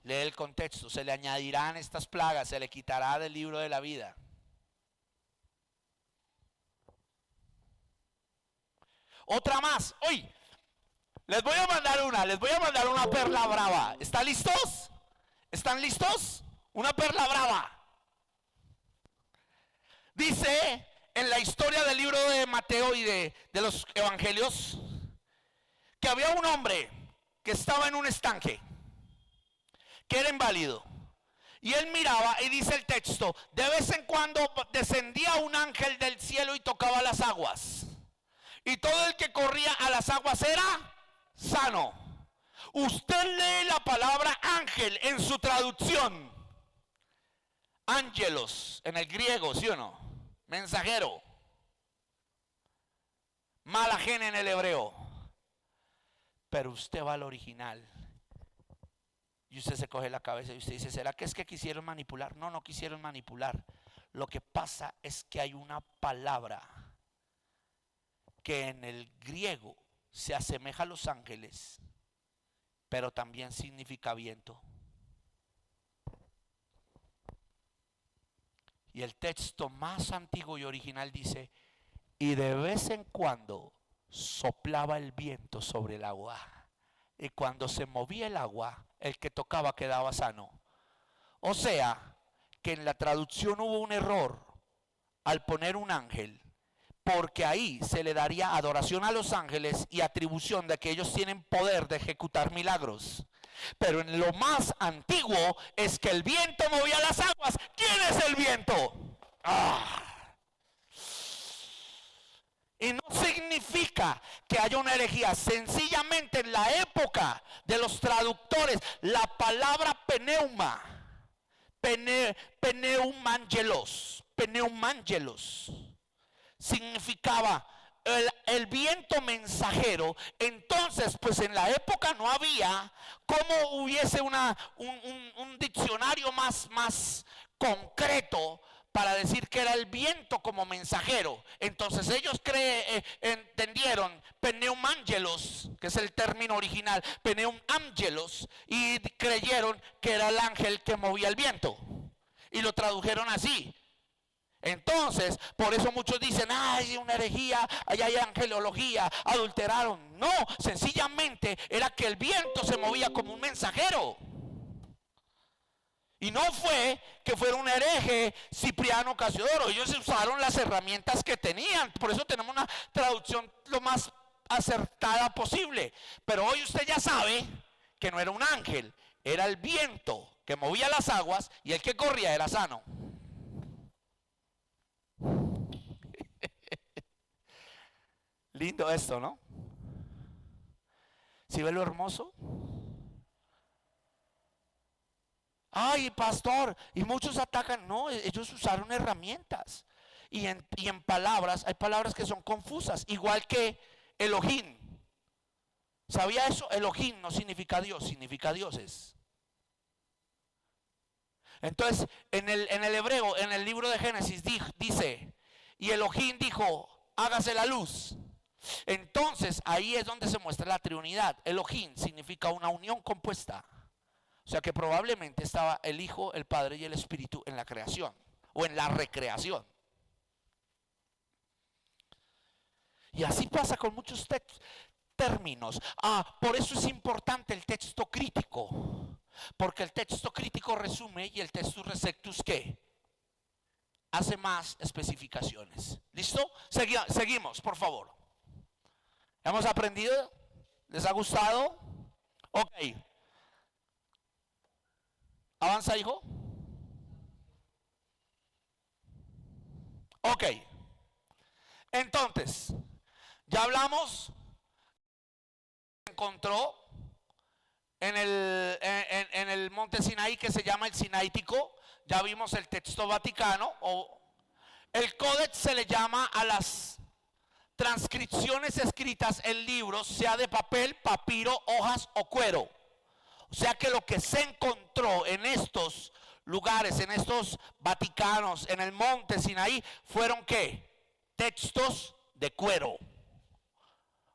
Lee el contexto. Se le añadirán estas plagas, se le quitará del libro de la vida. Otra más. Hoy les voy a mandar una perla brava. ¿Están listos? ¿Están listos? Una perla brava. Dice en la historia del libro de Mateo y de los evangelios que había un hombre que estaba en un estanque, que era inválido. Y él miraba y dice el texto, de vez en cuando descendía un ángel del cielo y tocaba las aguas. Y todo el que corría a las aguas era sano. Usted lee la palabra ángel en su traducción. Ángelos en el griego, ¿sí o no? Mensajero. Malajén en el hebreo. Pero usted va al original y usted se coge la cabeza y usted dice, ¿será que es que quisieron manipular? No, no quisieron manipular. Lo que pasa es que hay una palabra que en el griego se asemeja a los ángeles, pero también significa viento. Y el texto más antiguo y original dice, y de vez en cuando soplaba el viento sobre el agua. Y cuando se movía el agua, el que tocaba quedaba sano. O sea, que en la traducción hubo un error al poner un ángel, porque ahí se le daría adoración a los ángeles y atribución de que ellos tienen poder de ejecutar milagros. Pero en lo más antiguo es que el viento movía las aguas. ¿Quién es el viento? Y no significa que haya una herejía. Sencillamente en la época de los traductores, la palabra pneuma, pneumangelos, significaba el viento mensajero. Entonces, pues en la época no había como hubiese un diccionario más concreto para decir que era el viento como mensajero. Entonces ellos entendieron pneumangelos, que es el término original, pneumangelos, y creyeron que era el ángel que movía el viento. y lo tradujeron así. Entonces, por eso muchos dicen, ay, una herejía, ay, hay angelología, adulteraron. No, sencillamente era que el viento se movía como un mensajero. Y no fue que fuera un hereje Cipriano Casiodoro. Ellos usaron las herramientas que tenían. Por eso tenemos una traducción lo más acertada posible. Pero hoy usted ya sabe que no era un ángel, era el viento que movía las aguas y el que corría era sano. Lindo esto, ¿no? ¿Sí ve lo hermoso? Ay, pastor, y muchos atacan. No, ellos usaron herramientas. Y en palabras, hay palabras que son confusas, igual que Elohim. ¿Sabía eso? Elohim no significa Dios, significa dioses. Entonces, en el hebreo, en el libro de Génesis dice, y Elohim dijo, hágase la luz. Entonces, ahí es donde se muestra la Trinidad. Elohim significa una unión compuesta. O sea que probablemente estaba el Hijo, el Padre y el Espíritu en la creación o en la recreación. Y así pasa con muchos términos. Por eso es importante el texto crítico. Porque el texto crítico resume y el textus receptus ¿qué? Hace más especificaciones. ¿Listo? Seguimos, por favor. ¿Hemos aprendido? ¿Les ha gustado? Ok. Avanza, hijo. Ok. Entonces, ya hablamos. Encontró en el monte Sinaí, que se llama el Sinaítico. Ya vimos el texto vaticano. O el códex se le llama a las transcripciones escritas en libros, sea de papel, papiro, hojas o cuero. O sea que lo que se encontró en estos lugares, en estos Vaticanos, en el monte Sinaí, fueron ¿qué? Textos de cuero,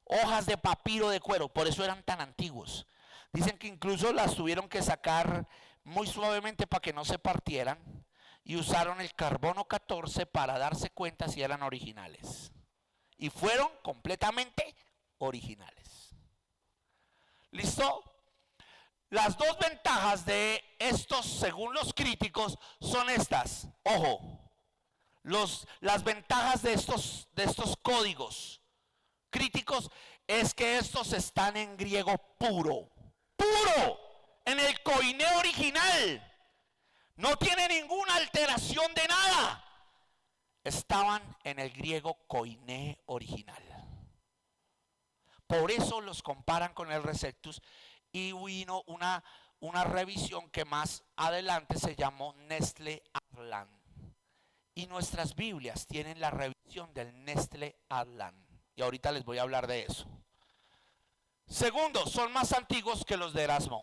hojas de papiro de cuero, por eso eran tan antiguos. Dicen que incluso las tuvieron que sacar muy suavemente para que no se partieran y usaron el carbono 14 para darse cuenta si eran originales. Y fueron completamente originales. ¿Listo? Las dos ventajas de estos, según los críticos, son estas. Ojo, las ventajas de estos códigos críticos es que estos están en griego puro. Puro, en el koiné original. No tiene ninguna alteración de nada. Estaban en el griego koiné original. Por eso los comparan con el Receptus. Y vino una revisión que más adelante se llamó Nestle Aland. Y nuestras Biblias tienen la revisión del Nestle Aland. Y ahorita les voy a hablar de eso. Segundo, son más antiguos que los de Erasmo.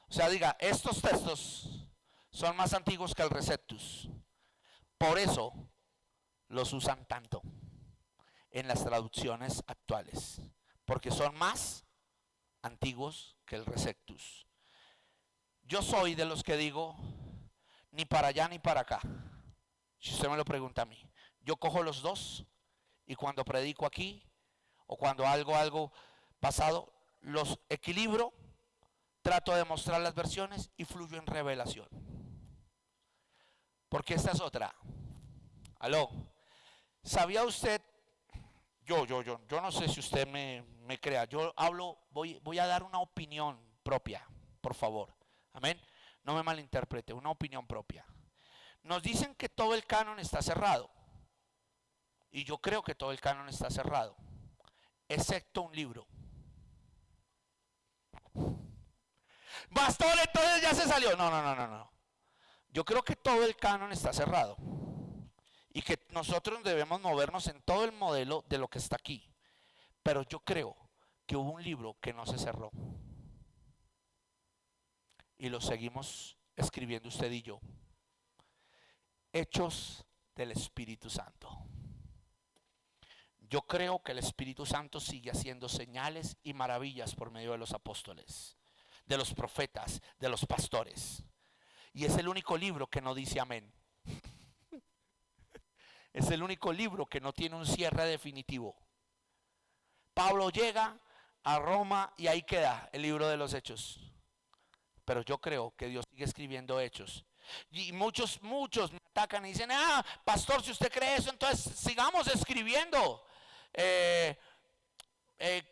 O sea, diga, estos textos son más antiguos que el Receptus. Por eso los usan tanto en las traducciones actuales. Porque son más antiguos que el Receptus. Yo soy de los que digo, ni para allá ni para acá. Si usted me lo pregunta a mí, yo cojo los dos y cuando predico aquí o cuando algo pasado, los equilibro, trato de mostrar las versiones y fluyo en revelación. Porque esta es otra. Aló, ¿sabía usted? Yo no sé si usted me crea. Yo hablo, voy a dar una opinión propia, por favor. Amén. No me malinterprete, una opinión propia. Nos dicen que todo el canon está cerrado. Y yo creo que todo el canon está cerrado, excepto un libro. Pastor, entonces ya se salió. No. Yo creo que todo el canon está cerrado. Y que nosotros debemos movernos en todo el modelo de lo que está aquí. Pero yo creo que hubo un libro que no se cerró. Y lo seguimos escribiendo usted y yo. Hechos del Espíritu Santo. Yo creo que el Espíritu Santo sigue haciendo señales y maravillas por medio de los apóstoles, de los profetas, de los pastores. Y es el único libro que no dice amén. Es el único libro que no tiene un cierre definitivo. Pablo llega a Roma y ahí queda el libro de los Hechos. Pero yo creo que Dios sigue escribiendo hechos. Y muchos me atacan y dicen, pastor, si usted cree eso, entonces sigamos escribiendo.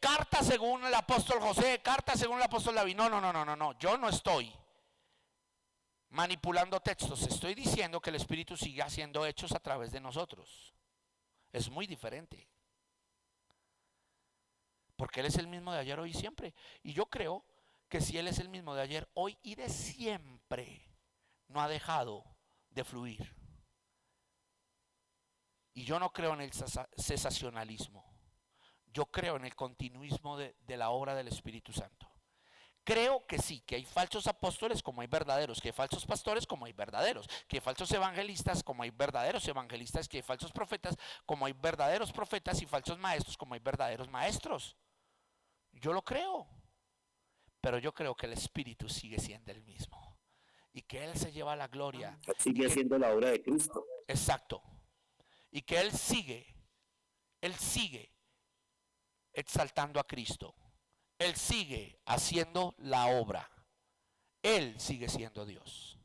Carta según el apóstol José, carta según el apóstol David. No, yo no estoy manipulando textos. Estoy diciendo que el Espíritu sigue haciendo hechos a través de nosotros. Es muy diferente. Porque Él es el mismo de ayer, hoy y siempre. Y yo creo que si Él es el mismo de ayer, hoy y de siempre, no ha dejado de fluir. Y yo no creo en el cesacionalismo. Yo creo en el continuismo de la obra del Espíritu Santo. Creo que sí, que hay falsos apóstoles como hay verdaderos, que hay falsos pastores como hay verdaderos, que hay falsos evangelistas como hay verdaderos evangelistas, que hay falsos profetas como hay verdaderos profetas y falsos maestros como hay verdaderos maestros. Yo lo creo, pero yo creo que el Espíritu sigue siendo el mismo y que Él se lleva la gloria. Sigue haciendo la obra de Cristo. Exacto. Y que Él sigue exaltando a Cristo. Él sigue haciendo la obra. Él sigue siendo Dios.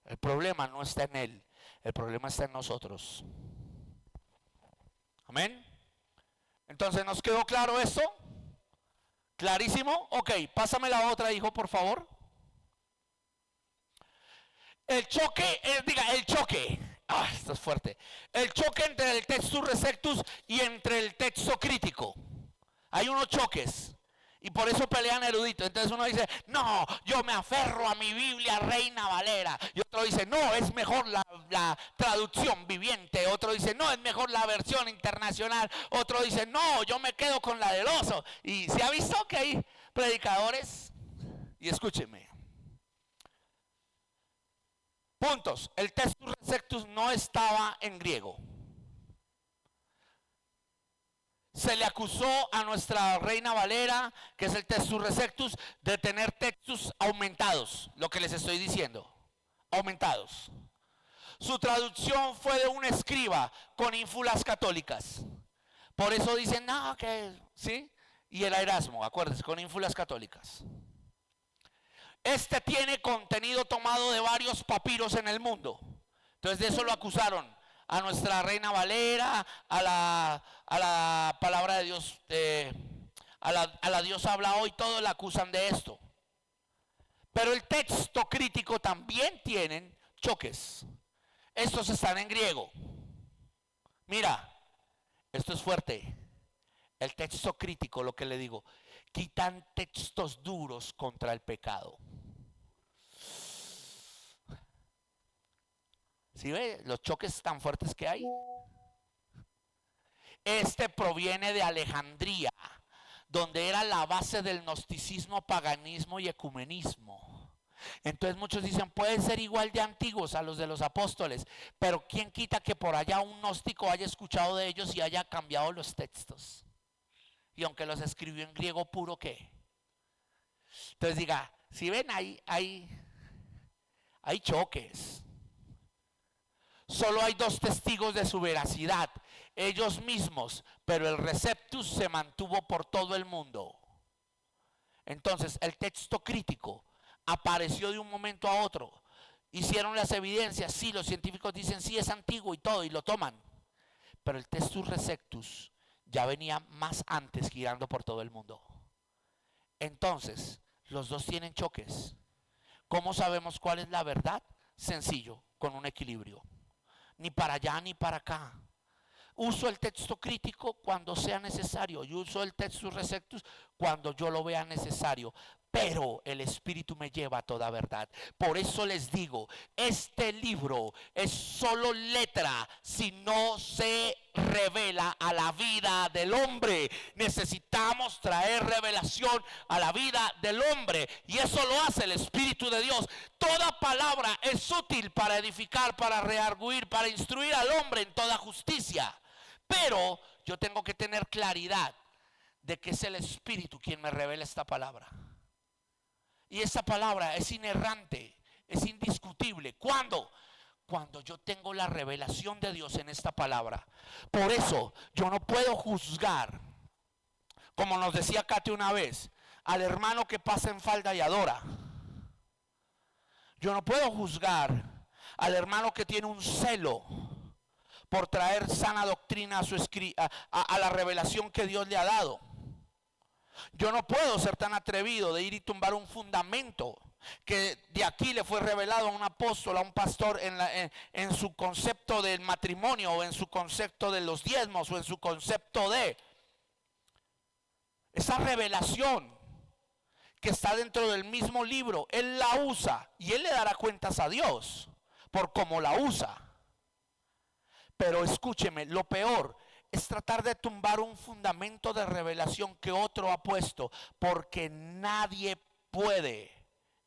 El problema no está en Él, el problema está en nosotros. Amén. Entonces, ¿nos quedó claro esto? ¿Clarísimo? Ok, pásame la otra, hijo, por favor. El choque, el choque. Esto es fuerte. El choque entre el textus receptus y entre el texto crítico. Hay unos choques. Y por eso pelean eruditos. Entonces uno dice, no, yo me aferro a mi Biblia Reina Valera. Y otro dice, no, es mejor la traducción viviente. Otro dice, no, es mejor la versión internacional. Otro dice, no, yo me quedo con la del oso. Y se ha visto que hay predicadores. Y escúcheme. Puntos. El textus receptus no estaba en griego. Se le acusó a nuestra Reina Valera, que es el textus receptus, de tener textos aumentados, lo que les estoy diciendo, aumentados. Su traducción fue de un escriba con ínfulas católicas. Por eso dicen, no, que sí, y el Erasmo, acuérdense, con ínfulas católicas. Este tiene contenido tomado de varios papiros en el mundo. Entonces de eso lo acusaron a nuestra Reina Valera, a la palabra de Dios, a la Dios habla hoy, todos la acusan de esto. Pero el texto crítico también tienen choques. Estos están en griego. Mira, esto es fuerte. El texto crítico, lo que le digo, quitan textos duros contra el pecado. ¿Sí ve los choques tan fuertes que hay? Este proviene de Alejandría, donde era la base del gnosticismo, paganismo y ecumenismo. Entonces muchos dicen, pueden ser igual de antiguos a los de los apóstoles, pero ¿quién quita que por allá un gnóstico haya escuchado de ellos y haya cambiado los textos? Y aunque los escribió en griego puro, ¿qué? Entonces diga, si ven, hay choques. Solo hay dos testigos de su veracidad, ellos mismos, pero el receptus se mantuvo por todo el mundo. Entonces el texto crítico apareció de un momento a otro. Hicieron las evidencias, sí, los científicos dicen sí, es antiguo y todo, y lo toman. Pero el textus receptus ya venía más antes girando por todo el mundo. Entonces, los dos tienen choques. ¿Cómo sabemos cuál es la verdad? Sencillo, con un equilibrio. Ni para allá ni para acá. Uso el texto crítico cuando sea necesario y uso el textus receptus cuando yo lo vea necesario. Pero el Espíritu me lleva a toda verdad. Por eso les digo, este libro es solo letra si no se revela a la vida del hombre. Necesitamos traer revelación a la vida del hombre y eso lo hace el Espíritu de Dios. Toda palabra es útil para edificar, para redarguir, para instruir al hombre en toda justicia. Pero yo tengo que tener claridad de que es el Espíritu quien me revela esta palabra. Y esa palabra es inerrante, Es indiscutible. ¿Cuándo? Cuando yo tengo la revelación de Dios en esta palabra. Por eso yo no puedo juzgar, como nos decía Katy una vez, al hermano que pasa en falda y adora. Yo no puedo juzgar al hermano que tiene un celo por traer sana doctrina a la revelación que Dios le ha dado. Yo no puedo ser tan atrevido de ir y tumbar un fundamento que de aquí le fue revelado a un apóstol, a un pastor en su concepto del matrimonio, o en su concepto de los diezmos, o en su concepto de esa revelación que está dentro del mismo libro. Él la usa y él le dará cuentas a Dios por cómo la usa. Pero escúcheme, lo peor es tratar de tumbar un fundamento de revelación que otro ha puesto, porque nadie puede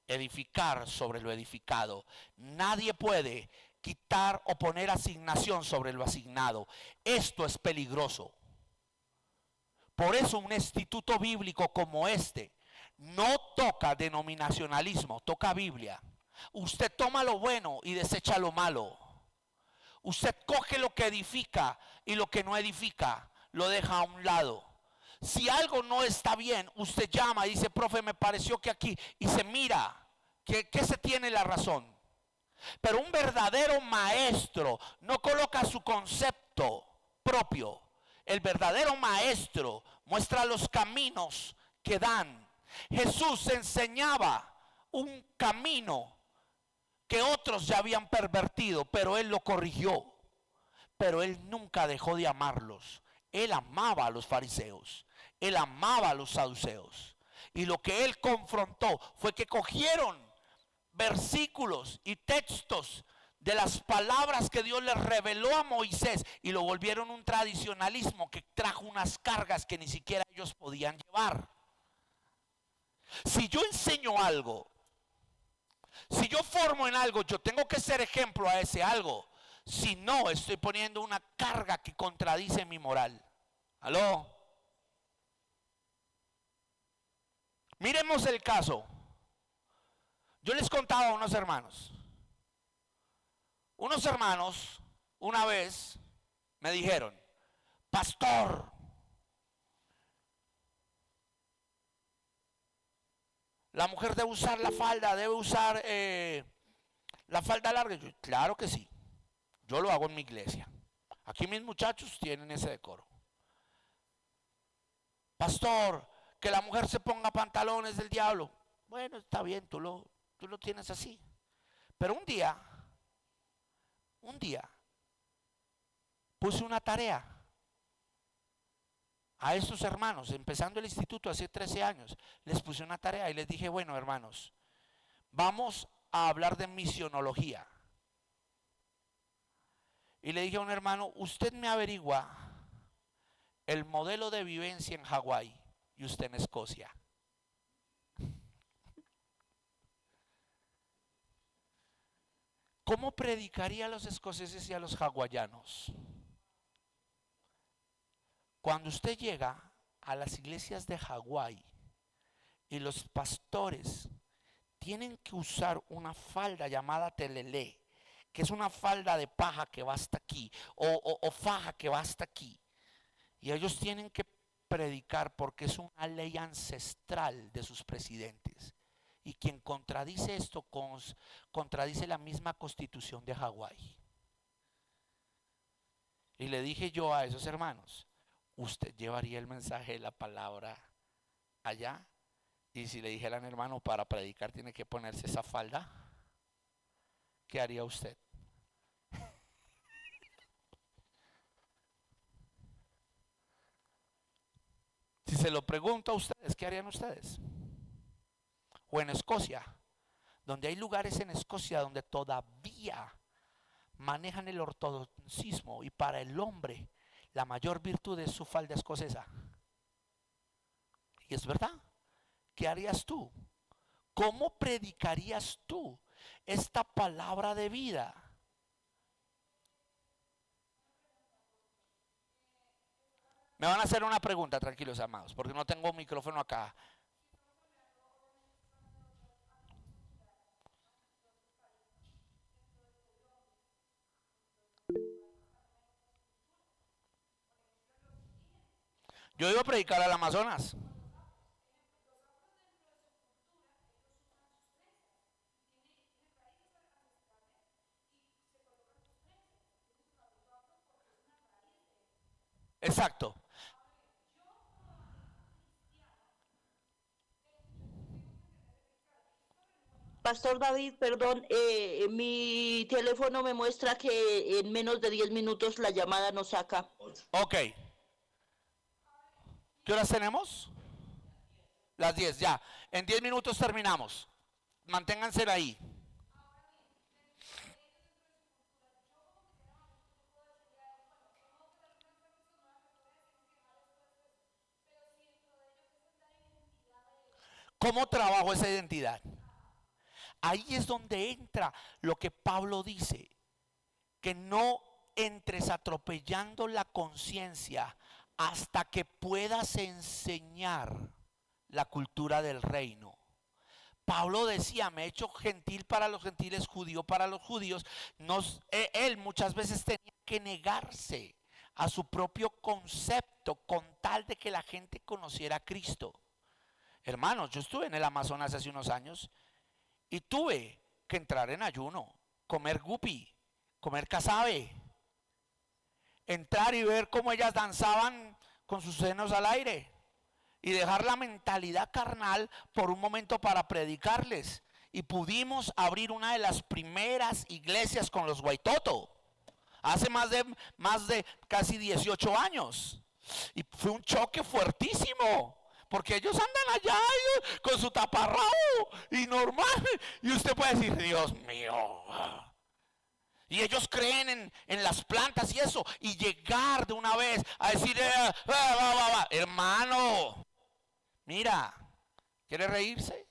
edificar sobre lo edificado. Nadie puede quitar o poner asignación sobre lo asignado. Esto es peligroso. Por eso un instituto bíblico como este no toca denominacionalismo, toca Biblia. Usted toma lo bueno y desecha lo malo. Usted coge lo que edifica y lo que no edifica lo deja a un lado. Si algo no está bien, usted llama y dice: profe, me pareció que aquí, y se mira que se tiene la razón. Pero un verdadero maestro no coloca su concepto propio. El verdadero maestro muestra los caminos que dan. Jesús enseñaba un camino que otros ya habían pervertido, pero él lo corrigió. Pero él nunca dejó de amarlos. Él amaba a los fariseos, él amaba a los saduceos. Y lo que él confrontó fue que cogieron versículos y textos de las palabras que Dios les reveló a Moisés y lo volvieron un tradicionalismo que trajo unas cargas que ni siquiera ellos podían llevar. Si yo enseño algo, si yo formo en algo, yo tengo que ser ejemplo a ese algo. Si no, estoy poniendo una carga que contradice mi moral. ¿Aló? Miremos el caso. Yo les contaba a unos hermanos. Unos hermanos una vez me dijeron: pastor, la mujer debe usar la falda, debe usar la falda larga. Yo, claro que sí, yo lo hago en mi iglesia. Aquí mis muchachos tienen ese decoro. Pastor, que la mujer se ponga pantalones del diablo. Bueno, está bien, tú lo tienes así. Pero un día puse una tarea a estos hermanos, empezando el instituto hace 13 años, les puse una tarea y les dije: bueno, hermanos, vamos a hablar de misionología. Y le dije a un hermano: usted me averigua el modelo de vivencia en Hawái y usted en Escocia. ¿Cómo predicaría a los escoceses y a los hawaianos? Cuando usted llega a las iglesias de Hawái y los pastores tienen que usar una falda llamada telelé, que es una falda de paja que va hasta aquí, o faja que va hasta aquí, y ellos tienen que predicar porque es una ley ancestral de sus presidentes. Y quien contradice esto contradice la misma constitución de Hawái. Y le dije yo a esos hermanos: ¿usted llevaría el mensaje de la palabra allá? Y si le dijeran: hermano, para predicar tiene que ponerse esa falda, ¿qué haría usted? Si se lo pregunto a ustedes, ¿qué harían ustedes? O en Escocia, donde hay lugares en Escocia donde todavía manejan el ortodoxismo, y para el hombre la mayor virtud es su falda escocesa. Y es verdad. ¿Qué harías tú? ¿Cómo predicarías tú esta palabra de vida? Me van a hacer una pregunta, tranquilos amados, porque no tengo un micrófono acá. Yo iba a predicar al Amazonas. Exacto. Pastor David, perdón, mi teléfono me muestra que en menos de 10 minutos la llamada nos saca. Ok. ¿Qué horas tenemos? Las 10, ya. En 10 minutos terminamos. Manténganse ahí. ¿Cómo trabajo esa identidad? Ahí es donde entra lo que Pablo dice, que no entres atropellando la conciencia hasta que puedas enseñar la cultura del reino. Pablo decía, me he hecho gentil para los gentiles, judío para los judíos. Él muchas veces tenía que negarse a su propio concepto con tal de que la gente conociera a Cristo. Hermanos, yo estuve en el Amazonas hace unos años y tuve que entrar en ayuno, comer gupi, comer casabe, entrar y ver cómo ellas danzaban con sus senos al aire y dejar la mentalidad carnal por un momento para predicarles. Y pudimos abrir una de las primeras iglesias con los Waitoto hace más de casi 18 años. Y fue un choque fuertísimo, porque ellos andan allá con su taparrabo y normal. Y usted puede decir, Dios mío. Y ellos creen en las plantas y eso. Y llegar de una vez a decir, hermano, mira, ¿quiere reírse?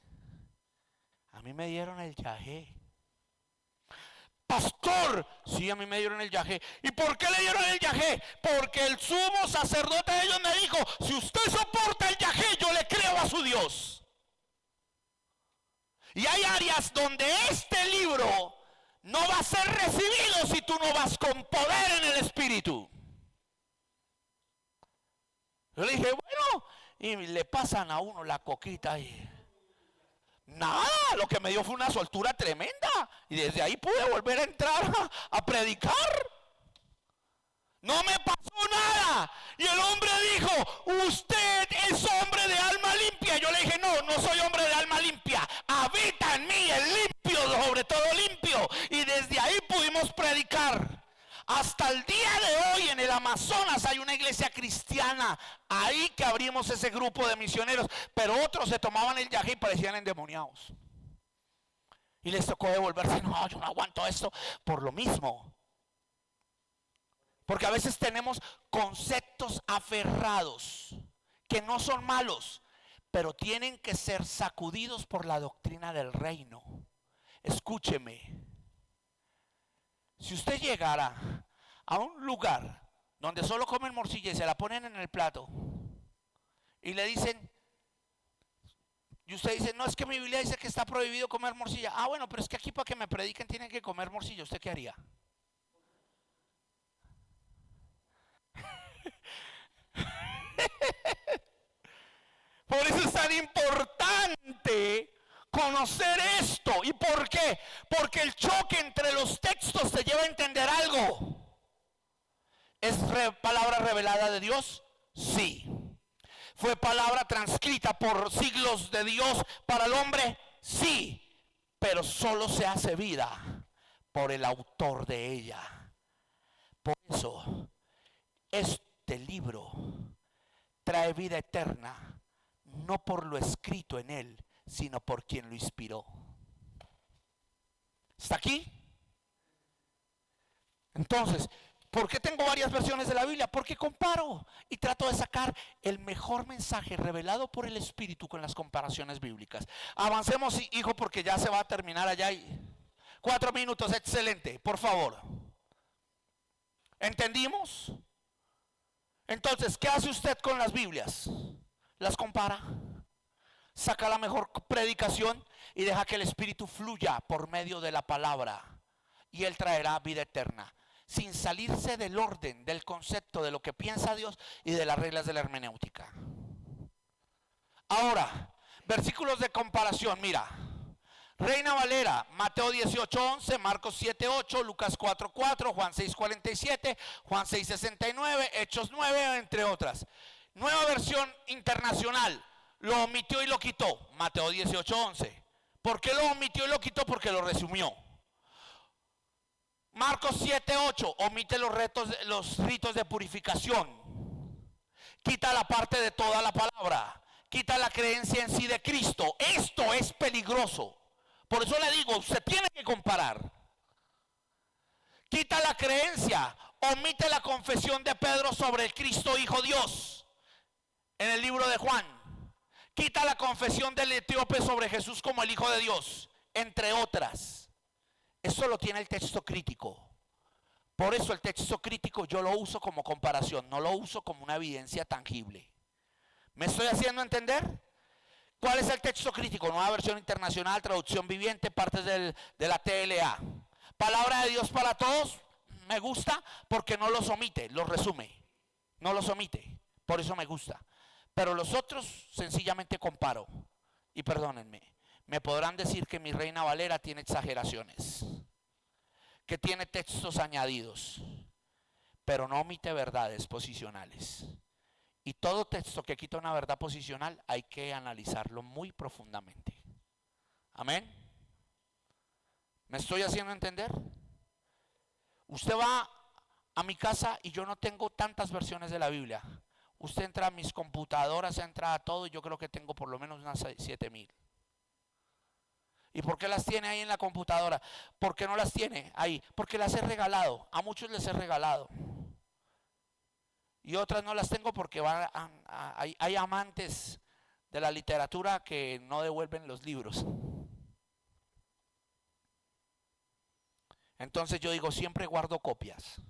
A mí me dieron el yagé. Pastor, sí, a mí me dieron el yagé. ¿Y por qué le dieron el yagé? Porque el sumo sacerdote de ellos me dijo, si usted soporta el yagé, yo le creo a su Dios. Y hay áreas donde este libro no va a ser recibido si tú no vas con poder en el Espíritu. Yo le dije, bueno, y le pasan a uno la coquita y nada, lo que me dio fue una soltura tremenda. Y desde ahí pude volver a entrar a predicar. No me pasó nada. Y el hombre dijo, usted es hombre de alma limpia. Yo le dije, no soy hombre de alma limpia. Habita en mí el limpio, sobre todo limpio. Y desde ahí pudimos predicar. Hasta el día de hoy en el Amazonas hay una iglesia cristiana. Ahí que abrimos ese grupo de misioneros. Pero otros se tomaban el yagé y parecían endemoniados. Y les tocó devolverse. No, yo no aguanto esto. Por lo mismo. Porque a veces tenemos conceptos aferrados que no son malos, pero tienen que ser sacudidos por la doctrina del reino. Escúcheme. Si usted llegara a un lugar donde solo comen morcilla y se la ponen en el plato y le dicen, y usted dice, no, es que mi Biblia dice que está prohibido comer morcilla. Ah, bueno, pero es que aquí para que me prediquen tienen que comer morcilla. ¿Usted qué haría? Por eso es tan importante conocer esto. ¿Y por qué? Porque el choque entre los textos te lleva a entender algo. ¿Es palabra revelada de Dios? Sí. ¿Fue palabra transcrita por siglos de Dios para el hombre? Sí. Pero solo se hace vida por el autor de ella. Por eso, este libro trae vida eterna. No por lo escrito en él, sino por quien lo inspiró. ¿Está aquí? Entonces, ¿por qué tengo varias versiones de la Biblia? Porque comparo y trato de sacar el mejor mensaje revelado por el Espíritu con las comparaciones bíblicas. Avancemos, hijo, porque ya se va a terminar allá. 4 minutos, excelente, por favor. ¿Entendimos? Entonces, ¿qué hace usted con las Biblias? Las compara, saca la mejor predicación y deja que el Espíritu fluya por medio de la palabra y Él traerá vida eterna. sin salirse del orden, del concepto, de lo que piensa Dios y de las reglas de la hermenéutica. Ahora, versículos de comparación, mira. Reina Valera, Mateo 18:11, Marcos 7:8, Lucas 4:4, Juan 6:47, Juan 6:69, Hechos 9, entre otras. Nueva versión internacional, lo omitió y lo quitó, Mateo 18:11. ¿Por qué lo omitió y lo quitó? Porque lo resumió. Marcos 7:8, omite los ritos de purificación. Quita la parte de toda la palabra. Quita la creencia en sí de Cristo. Esto es peligroso. Por eso le digo, usted tiene que comparar. Quita la creencia, omite la confesión de Pedro sobre el Cristo Hijo Dios en el libro de Juan. Quita la confesión del etíope sobre Jesús como el Hijo de Dios, entre otras. Eso lo tiene el texto crítico. Por eso el texto crítico yo lo uso como comparación, no lo uso como una evidencia tangible. ¿Me estoy haciendo entender? ¿Cuál es el texto crítico? Nueva versión internacional, traducción viviente, partes de la TLA. Palabra de Dios para todos, me gusta porque no los omite, los resume. No los omite, por eso me gusta. Pero los otros sencillamente comparo. Y perdónenme, me podrán decir que mi Reina Valera tiene exageraciones, que tiene textos añadidos, pero no omite verdades posicionales. Y todo texto que quita una verdad posicional hay que analizarlo muy profundamente. Amén. ¿Me estoy haciendo entender? Usted va a mi casa y yo no tengo tantas versiones de la Biblia. Usted entra a mis computadoras, entra a todo y yo creo que tengo por lo menos unas 7,000. ¿Y por qué las tiene ahí en la computadora? ¿Por qué no las tiene ahí? Porque las he regalado. A muchos les he regalado. Y otras no las tengo porque hay amantes de la literatura que no devuelven los libros. Entonces yo digo, siempre guardo copias.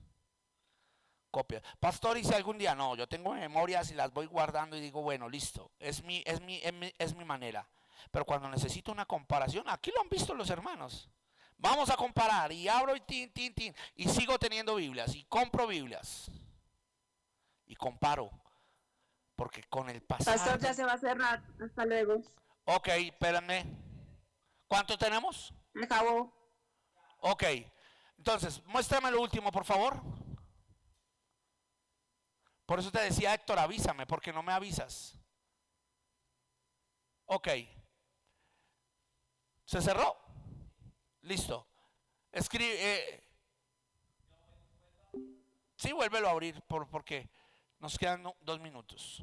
Pastor, ¿y si algún día? No, yo tengo memorias y las voy guardando y digo, bueno, listo, es mi manera. Pero cuando necesito una comparación, aquí lo han visto los hermanos. Vamos a comparar y abro y tin, y sigo teniendo Biblias y compro Biblias. Y comparo, porque con el pasado. Pastor, ya se va a cerrar. Hasta luego. Ok, espérenme. ¿Cuánto tenemos? Acabó. Ok, entonces, muéstrame lo último, por favor. Por eso te decía, Héctor, avísame, porque no me avisas. Ok. ¿Se cerró? Listo. Escribe. Sí, vuélvelo a abrir, porque nos quedan 2 minutos.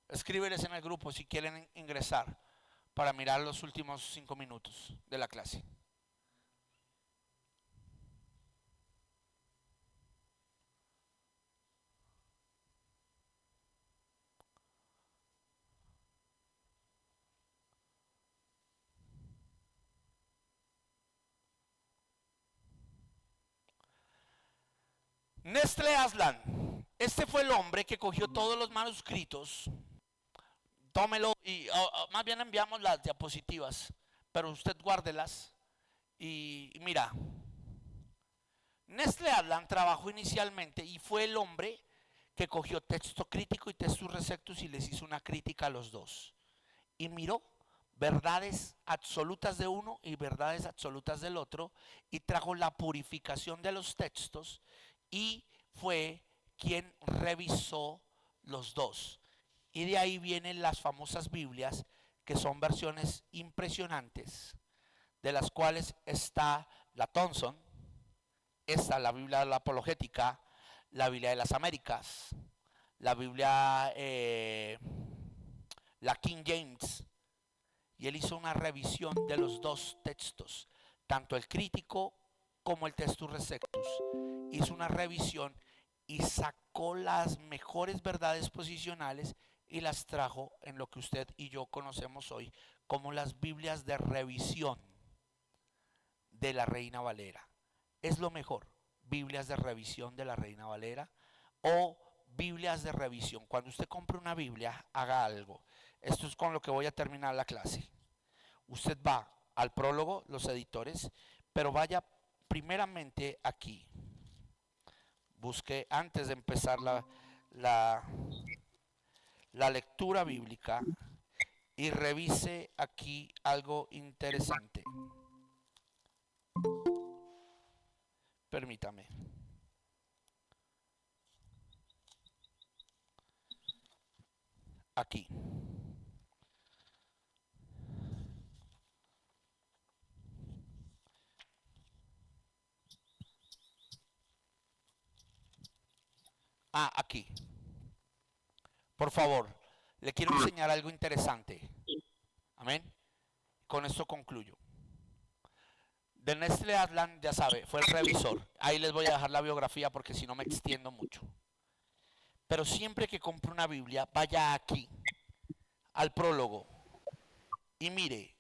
Escríbeles en el grupo si quieren ingresar para mirar los últimos 5 minutos de la clase. Nestle Aslan, este fue el hombre que cogió todos los manuscritos. Tómelo y más bien enviamos las diapositivas, pero usted guárdelas y mira. Nestle Aslan trabajó inicialmente y fue el hombre que cogió texto crítico y textus receptus y les hizo una crítica a los dos. Y miró verdades absolutas de uno y verdades absolutas del otro y trajo la purificación de los textos y fue quien revisó los dos. Y de ahí vienen las famosas Biblias, que son versiones impresionantes, de las cuales está la Thompson, está la Biblia de la Apologética, la Biblia de las Américas, la Biblia, la King James, y él hizo una revisión de los dos textos, tanto el crítico como el textus receptus. Hizo una revisión y sacó las mejores verdades posicionales y las trajo en lo que usted y yo conocemos hoy como las Biblias de revisión de la Reina Valera. Es lo mejor, Biblias de revisión de la Reina Valera o Biblias de revisión. Cuando usted compre una Biblia, haga algo. Esto es con lo que voy a terminar la clase. Usted va al prólogo, los editores, pero vaya primeramente aquí. Busque antes de empezar la lectura bíblica y revise aquí algo interesante. Permítame. Aquí. Aquí. Por favor, le quiero enseñar algo interesante. Amén. Con esto concluyo. De Nestle Aland, ya sabe, fue el revisor. Ahí les voy a dejar la biografía porque si no me extiendo mucho. Pero siempre que compre una Biblia, vaya aquí, al prólogo, y mire,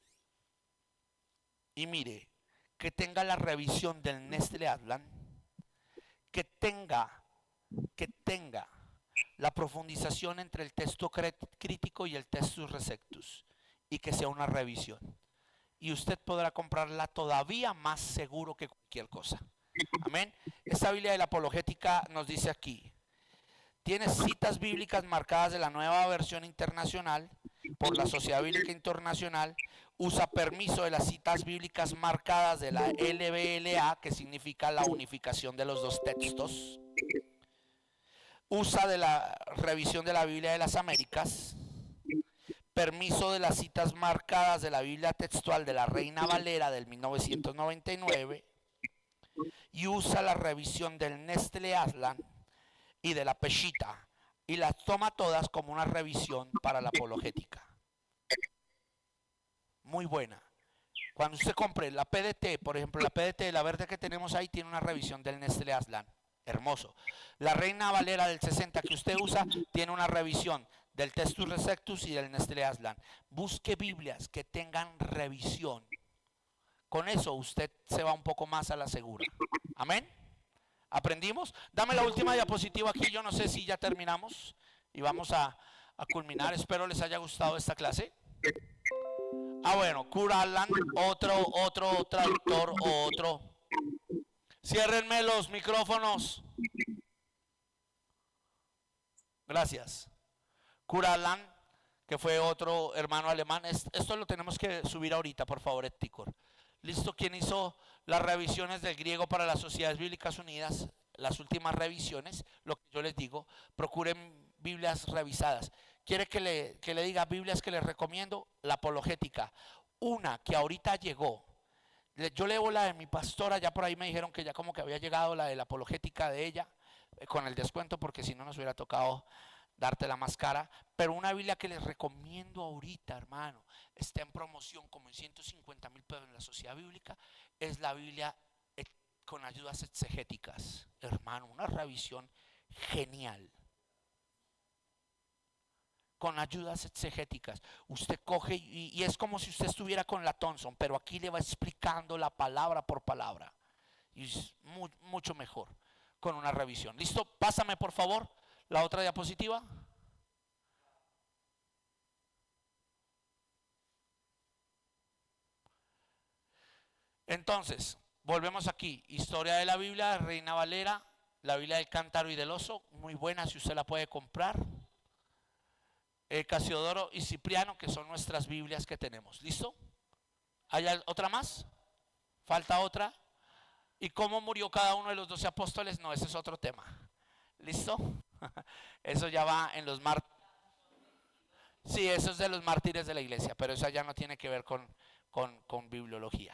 que tenga la revisión del Nestle Aland, que tenga la profundización entre el texto crítico y el textus receptus, y que sea una revisión. Y usted podrá comprarla todavía más seguro que cualquier cosa. Amén. Esta Biblia de la Apologética nos dice aquí: tiene citas bíblicas marcadas de la nueva versión internacional por la Sociedad Bíblica Internacional. Usa permiso de las citas bíblicas marcadas de la LBLA, que significa la unificación de los dos textos. Usa de la revisión de la Biblia de las Américas. Permiso de las citas marcadas de la Biblia textual de la Reina Valera del 1999. Y usa la revisión del Nestle Aland y de la Peshitta, y las toma todas como una revisión para la apologética. Muy buena. Cuando usted compre la PDT, por ejemplo, la PDT, la verde que tenemos ahí, tiene una revisión del Nestle Aland. Hermoso. La Reina Valera del 60 que usted usa tiene una revisión del Textus Receptus y del Nestle Aland. Busque Biblias que tengan revisión. Con eso usted se va un poco más a la segura. Amén. ¿Aprendimos? Dame la última diapositiva aquí. Yo no sé si ya terminamos y vamos a culminar. Espero les haya gustado esta clase. Bueno, Curaland, otro traductor, otro. Ciérrenme los micrófonos. Gracias. Curaland, que fue otro hermano alemán. Esto lo tenemos que subir ahorita, por favor, Ticor. ¿Listo? ¿Quién hizo las revisiones del griego para las Sociedades Bíblicas Unidas? Las últimas revisiones. Lo que yo les digo, procuren Biblias revisadas. ¿Quiere que le diga Biblias que les recomiendo? La apologética. Una que ahorita llegó. Yo leo la de mi pastora, ya por ahí me dijeron que ya como que había llegado la de la apologética de ella, con el descuento, porque si no nos hubiera tocado dártela más cara. Pero una Biblia que les recomiendo ahorita, hermano, está en promoción como en 150,000 pesos en la Sociedad Bíblica, es la Biblia con ayudas exegéticas. Hermano, una revisión genial. Con ayudas exegéticas. Usted coge y es como si usted estuviera con la Thompson, pero aquí le va explicando la palabra por palabra. Y es mucho mejor con una revisión. ¿Listo? Pásame por favor la otra diapositiva. Entonces, volvemos aquí. Historia de la Biblia, Reina Valera, la Biblia del Cántaro y del Oso, muy buena si usted la puede comprar. Casiodoro y Cipriano, que son nuestras Biblias que tenemos. ¿Listo? ¿Hay otra más? ¿Falta otra? ¿Y cómo murió cada uno de los 12 apóstoles? No, ese es otro tema. ¿Listo? Eso ya va en los mártires. Sí, eso es de los mártires de la iglesia, pero eso ya no tiene que ver con bibliología.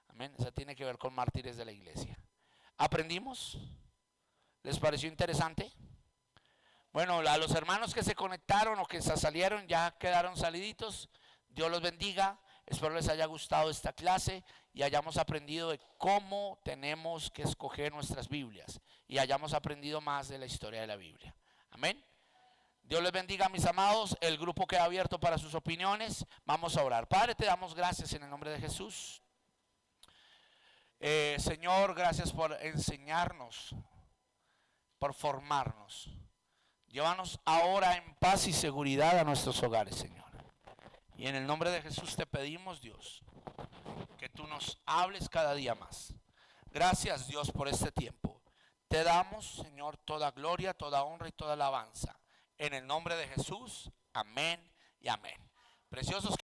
Amén. Eso tiene que ver con mártires de la iglesia. ¿Aprendimos? ¿Les pareció interesante? Bueno, a los hermanos que se conectaron o que se salieron, ya quedaron saliditos. Dios los bendiga. Espero les haya gustado esta clase y hayamos aprendido de cómo tenemos que escoger nuestras Biblias y hayamos aprendido más de la historia de la Biblia. Amén. Dios les bendiga, mis amados. El grupo queda abierto para sus opiniones. Vamos a orar. Padre, te damos gracias en el nombre de Jesús. Señor, gracias por enseñarnos, por formarnos. Llévanos ahora en paz y seguridad a nuestros hogares, Señor. Y en el nombre de Jesús te pedimos, Dios, que tú nos hables cada día más. Gracias, Dios, por este tiempo. Te damos, Señor, toda gloria, toda honra y toda alabanza. En el nombre de Jesús, amén y amén. Preciosos.